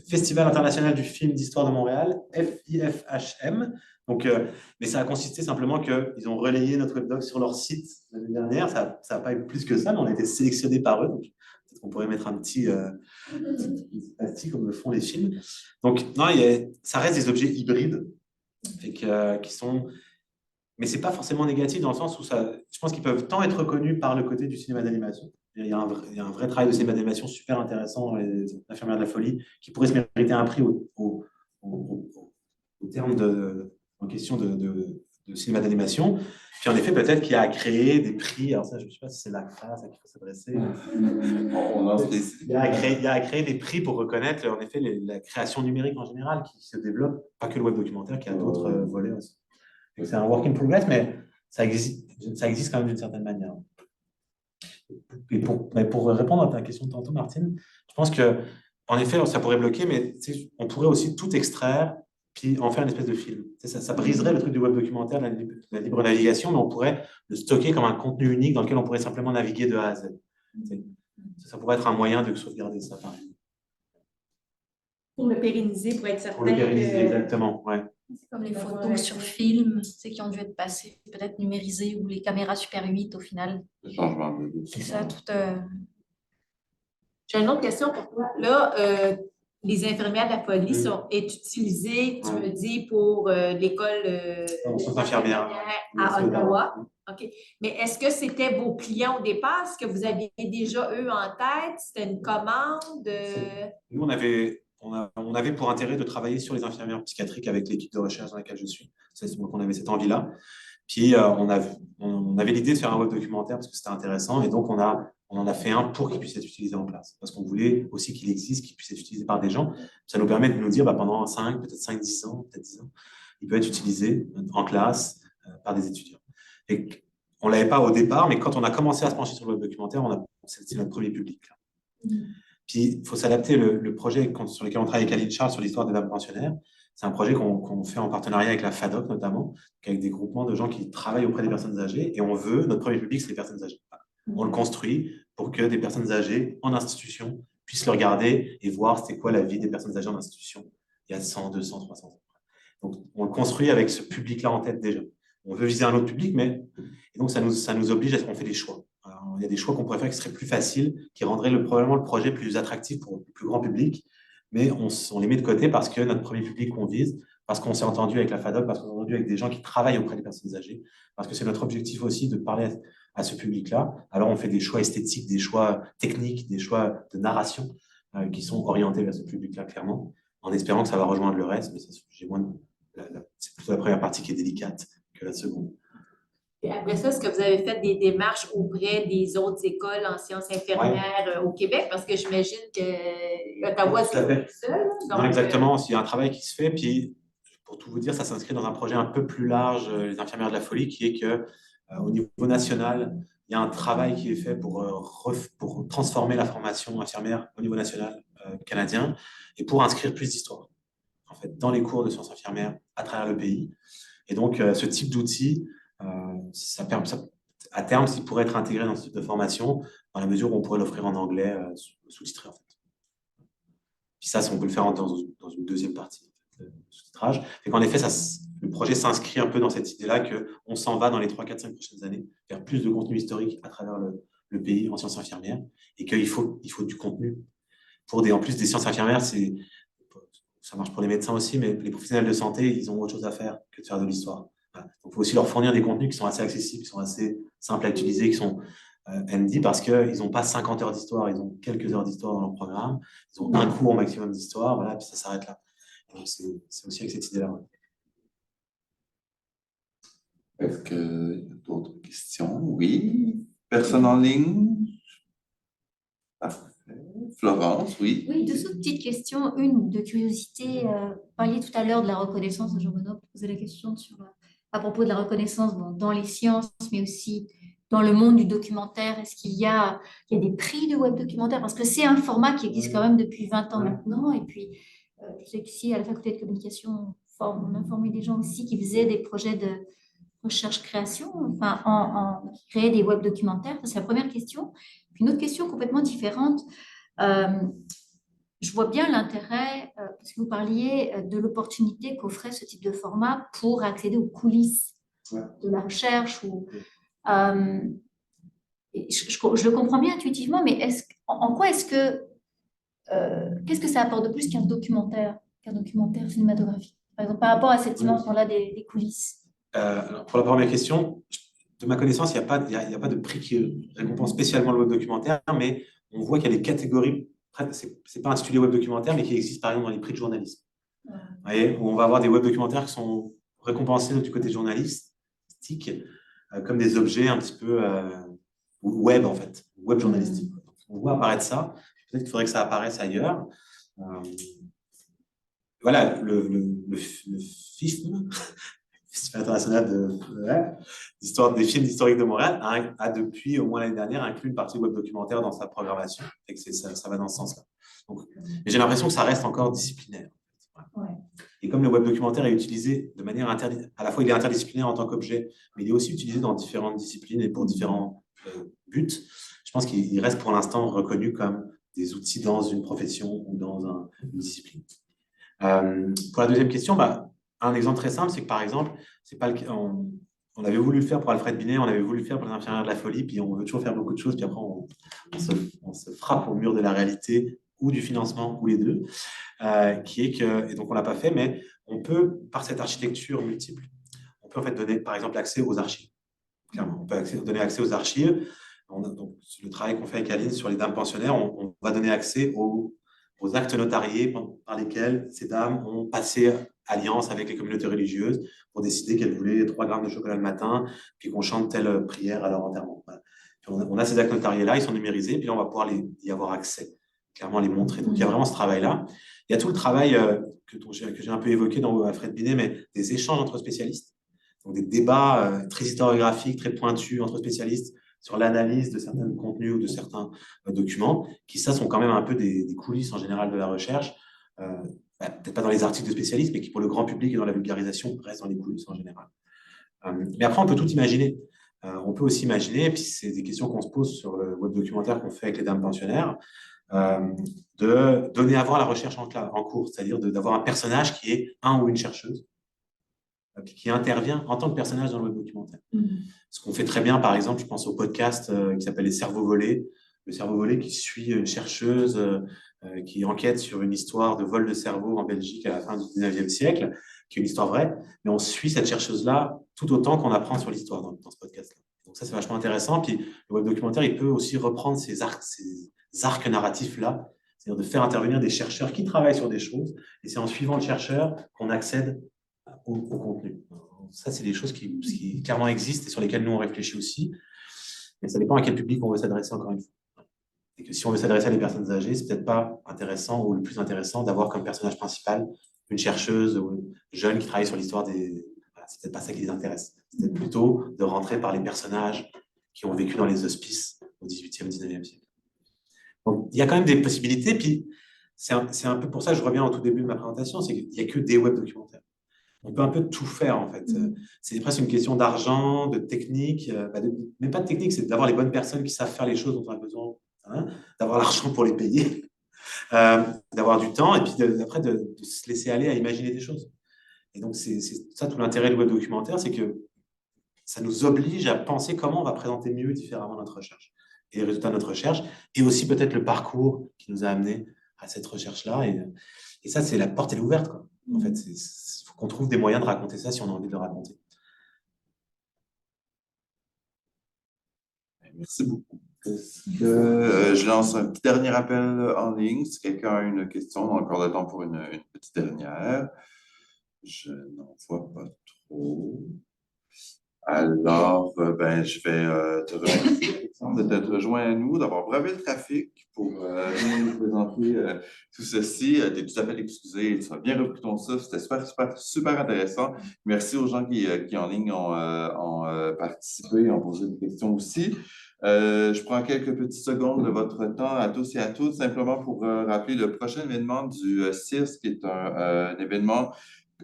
Speaker 2: Festival international du film d'histoire de Montréal, FIFHM. Donc, mais ça a consisté simplement qu'ils ont relayé notre webdoc sur leur site l'année dernière. Ça n'a pas eu plus que ça, mais on a été sélectionnés par eux. Donc, peut-être qu'on pourrait mettre un petit comme le font les films. Donc, non, ça reste des objets hybrides qui sont... Mais ce n'est pas forcément négatif dans le sens où je pense qu'ils peuvent tant être reconnus par le côté du cinéma d'animation. Il y a un vrai travail de cinéma d'animation super intéressant dans les infirmières de la folie qui pourrait se mériter un prix au terme en question de de cinéma d'animation. Puis en effet, peut-être qu'il y a à créer des prix. Alors ça, je ne sais pas si c'est la phrase à qui il faut s'adresser.
Speaker 1: On lance des...
Speaker 2: Il y a à créer des prix pour reconnaître en effet la création numérique en général qui se développe, pas que le web documentaire, qui a d'autres volets aussi. C'est un work in progress, mais ça existe quand même d'une certaine manière. Et pour répondre à ta question de tantôt, Martine, je pense que en effet, ça pourrait bloquer, mais on pourrait aussi tout extraire puis en faire une espèce de film. Ça briserait le truc du web documentaire, de la libre navigation, mais on pourrait le stocker comme un contenu unique dans lequel on pourrait simplement naviguer de A à Z. Ça pourrait être un moyen de sauvegarder ça, par exemple.
Speaker 5: Pour le pérenniser, pour être certain.
Speaker 2: Pour le pérenniser, exactement, ouais.
Speaker 3: C'est comme les photos sur film, qui ont dû être passées, peut-être numérisées, ou les caméras Super 8 au final.
Speaker 1: Le changement de...
Speaker 3: C'est ça, tout.
Speaker 5: J'ai une autre question pour toi. Là, les infirmières de la police est utilisée, tu me dis, pour l'école
Speaker 2: infirmière
Speaker 5: à Ottawa. OK. Mais est-ce que c'était vos clients au départ? Est-ce que vous aviez déjà eux en tête? C'était une commande?
Speaker 2: Nous, on avait pour intérêt de travailler sur les infirmières psychiatriques avec l'équipe de recherche dans laquelle je suis. Donc, on avait cette envie-là. Puis, on avait l'idée de faire un web documentaire parce que c'était intéressant. Et donc, on en a fait un pour qu'il puisse être utilisé en classe. Parce qu'on voulait aussi qu'il existe, qu'il puisse être utilisé par des gens. Ça nous permet de nous dire, pendant 5, peut-être 5, 10 ans, peut-être 10 ans, il peut être utilisé en classe par des étudiants. Et on ne l'avait pas au départ, mais quand on a commencé à se pencher sur le web documentaire, c'est notre premier public. Puis, il faut s'adapter. Le projet sur lequel on travaille avec Aline Charles sur l'histoire des dames pensionnaires, c'est un projet qu'on fait en partenariat avec la FADOC notamment, avec des groupements de gens qui travaillent auprès des personnes âgées. Et notre premier public, c'est les personnes âgées. On le construit pour que des personnes âgées en institution puissent le regarder et voir c'était quoi la vie des personnes âgées en institution il y a 100, 200, 300 ans. Donc, on le construit avec ce public-là en tête déjà. On veut viser un autre public, et donc ça nous oblige à ce qu'on fait des choix. Alors, il y a des choix qu'on pourrait faire qui seraient plus faciles, qui rendraient probablement le projet plus attractif pour le plus grand public, mais on les met de côté parce que notre premier public qu'on vise, parce qu'on s'est entendu avec la FADOC, parce qu'on s'est entendu avec des gens qui travaillent auprès des personnes âgées, parce que c'est notre objectif aussi de parler à ce public-là. Alors, on fait des choix esthétiques, des choix techniques, des choix de narration qui sont orientés vers ce public-là, clairement, en espérant que ça va rejoindre le reste, mais c'est plutôt la première partie qui est délicate que la seconde.
Speaker 5: Et après ça, est-ce que vous avez fait des démarches auprès des autres écoles en sciences infirmières au Québec? Parce que j'imagine que Ottawa, c'est seul.
Speaker 2: Non, exactement. Il y a un travail qui se fait. Puis, pour tout vous dire, ça s'inscrit dans un projet un peu plus large, les infirmières de la folie, qui est qu'au niveau national, il y a un travail qui est fait pour transformer la formation infirmière au niveau national canadien et pour inscrire plus d'histoire en fait, dans les cours de sciences infirmières à travers le pays. Et donc, ce type d'outil, à terme, il pourrait être intégré dans ce type de formation, dans la mesure où on pourrait l'offrir en anglais sous-titré. En fait. Puis ça, on peut le faire dans une deuxième partie de sous-titrage. Et qu'en effet, le projet s'inscrit un peu dans cette idée-là qu'on s'en va dans les 3, 4, 5 prochaines années vers plus de contenu historique à travers le pays en sciences infirmières et qu'il faut du contenu. En plus des sciences infirmières, ça marche pour les médecins aussi, mais les professionnels de santé, ils ont autre chose à faire que de faire de l'histoire. Voilà. Donc, il faut aussi leur fournir des contenus qui sont assez accessibles, qui sont assez simples à utiliser, qui sont MD, parce qu'ils n'ont pas 50 heures d'histoire, ils ont quelques heures d'histoire dans leur programme, ils ont un cours au maximum d'histoire, voilà, puis ça s'arrête là. Donc, c'est aussi avec cette idée-là. Ouais.
Speaker 1: Est-ce qu'il y a d'autres questions? Oui. Personne en ligne? Parfait. Florence, oui.
Speaker 3: Oui, deux autres petites questions. Une de curiosité. Vous parliez tout à l'heure de la reconnaissance. Jean-Benoît posait la question à propos de la reconnaissance dans les sciences, mais aussi dans le monde du documentaire. Est-ce qu'il y a des prix de web documentaire? Parce que c'est un format qui existe quand même depuis 20 ans maintenant. Et puis, je sais qu'ici, à la faculté de communication, on a formé des gens aussi qui faisaient des projets de recherche-création, enfin, créer des web documentaires. C'est la première question. Puis une autre question complètement différente. Je vois bien l'intérêt, parce que vous parliez de l'opportunité qu'offrait ce type de format pour accéder aux coulisses de la recherche. Je le comprends bien intuitivement, mais en quoi qu'est-ce que ça apporte de plus qu'un documentaire cinématographique, par exemple, par rapport à cette dimension-là des coulisses?
Speaker 2: Alors, pour la première question, de ma connaissance, il n'y a pas de prix qui récompense spécialement le web documentaire, mais on voit qu'il y a des catégories, ce n'est pas intitulé web documentaire, mais qui existent par exemple dans les prix de journalisme. Vous voyez, où on va avoir des web documentaires qui sont récompensés du côté journaliste journalistique comme des objets un petit peu web, en fait, web journalistique. On voit apparaître ça. Peut-être qu'il faudrait que ça apparaisse ailleurs. Voilà, le FIFM, Festival international des films historiques de Montréal, a depuis au moins l'année dernière inclus une partie web documentaire dans sa programmation. Et que ça va dans ce sens-là. Mais j'ai l'impression que ça reste encore disciplinaire.
Speaker 5: Ouais.
Speaker 2: Et comme le web documentaire est utilisé de manière à la fois il est interdisciplinaire en tant qu'objet, mais il est aussi utilisé dans différentes disciplines et pour différents buts, je pense qu'il reste pour l'instant reconnu comme des outils dans une profession ou dans une discipline. Pour la deuxième question, un exemple très simple, c'est que par exemple, c'est pas on avait voulu le faire pour Alfred Binet, on avait voulu le faire pour les infirmières de la folie, puis on veut toujours faire beaucoup de choses, puis après on se frappe au mur de la réalité ou du financement, ou les deux, qui est que, et donc on ne l'a pas fait, mais on peut, par cette architecture multiple, on peut en fait donner par exemple accès aux archives. Clairement, on peut donner accès aux archives. Donc, le travail qu'on fait avec Aline sur les dames pensionnaires, on va donner accès aux actes notariés par lesquels ces dames ont passé alliance avec les communautés religieuses pour décider qu'elles voulaient 3 grammes de chocolat le matin, puis qu'on chante telle prière à leur enterrement. Voilà. On a ces actes notariés-là, ils sont numérisés, puis là, on va pouvoir y avoir accès, clairement les montrer. Donc, il y a vraiment ce travail-là. Il y a tout le travail que j'ai un peu évoqué dans Alfred Binet, mais des échanges entre spécialistes. Donc, des débats très historiographiques, très pointus entre spécialistes sur l'analyse de certains contenus ou de certains documents, qui, ça, sont quand même un peu des coulisses en général de la recherche. Peut-être pas dans les articles de spécialistes, mais qui, pour le grand public et dans la vulgarisation, restent dans les coulisses en général. Mais après, on peut tout imaginer. On peut aussi imaginer, et puis c'est des questions qu'on se pose sur le web documentaire qu'on fait avec les dames pensionnaires, de donner à voir la recherche en cours, c'est-à-dire d'avoir un personnage qui est un ou une chercheuse, qui intervient en tant que personnage dans le web documentaire. Ce qu'on fait très bien, par exemple, je pense au podcast qui s'appelle Les cerveaux volés. Le cerveau volé qui suit une chercheuse qui enquête sur une histoire de vol de cerveau en Belgique à la fin du 19e siècle, qui est une histoire vraie, mais on suit cette chercheuse-là tout autant qu'on apprend sur l'histoire dans ce podcast-là. Donc ça, c'est vachement intéressant. Puis le web documentaire, il peut aussi reprendre ces arcs narratifs-là, c'est-à-dire de faire intervenir des chercheurs qui travaillent sur des choses, et c'est en suivant le chercheur qu'on accède au contenu. Ça, c'est des choses qui clairement existent et sur lesquelles nous, on réfléchit aussi. Mais ça dépend à quel public on veut s'adresser, encore une fois. Et que si on veut s'adresser à des personnes âgées, c'est peut-être pas intéressant ou le plus intéressant d'avoir comme personnage principal une chercheuse ou une jeune qui travaille sur l'histoire des... Voilà, c'est peut-être pas ça qui les intéresse. C'est peut-être plutôt de rentrer par les personnages qui ont vécu dans les hospices au 18e, 19e siècle. Donc, il y a quand même des possibilités. Puis, c'est un peu pour ça que je reviens au tout début de ma présentation, c'est qu'il n'y a que des web documentaires. On peut un peu tout faire, en fait. C'est presque une question d'argent, de technique. Même pas de technique, c'est d'avoir les bonnes personnes qui savent faire les choses dont on a besoin, d'avoir l'argent pour les payer, d'avoir du temps, et puis après de se laisser aller à imaginer des choses. Et donc, c'est ça tout l'intérêt du web documentaire, c'est que ça nous oblige à penser comment on va présenter mieux et différemment notre recherche, et les résultats de notre recherche, et aussi peut-être le parcours qui nous a amené à cette recherche-là. Et ça, c'est la porte, elle est ouverte, quoi. En fait, il faut qu'on trouve des moyens de raconter ça si on a envie de le raconter.
Speaker 1: Merci beaucoup. Je lance un petit dernier appel en ligne. Si quelqu'un a une question, on a encore le temps pour une petite dernière. Je n'en vois pas trop. Alors, je vais te remercier de t'être rejoint à nous, d'avoir bravé le trafic pour nous présenter tout ceci. Tu es tout à fait excusé, tu as bien repris ton souffle, c'était super intéressant. Merci aux gens qui en ligne ont participé, ont posé des questions aussi. Je prends quelques petites secondes de votre temps à tous et à toutes, simplement pour rappeler le prochain événement du CIRS, qui est un événement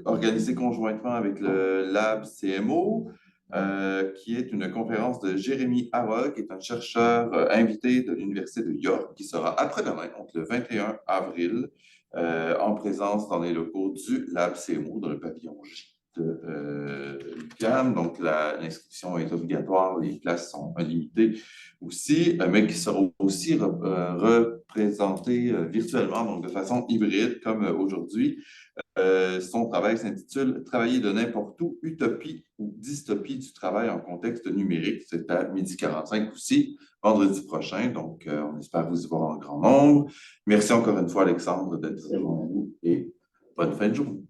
Speaker 1: organisé conjointement avec le Lab CMO. Qui est une conférence de Jérémy Harold, qui est un chercheur invité de l'Université de York, qui sera après-demain, donc le 21 avril, en présence dans les locaux du Lab CMO, dans le pavillon J de l'UQAM. Donc, l'inscription est obligatoire, les places sont limitées aussi, mais qui seront aussi représentées virtuellement, donc de façon hybride, comme aujourd'hui. Son travail s'intitule « Travailler de n'importe où, utopie ou dystopie du travail en contexte numérique ». C'est à 12h45 aussi, vendredi prochain. Donc, on espère vous y voir en grand nombre. Merci encore une fois, Alexandre, d'être avec nous et bonne fin de journée.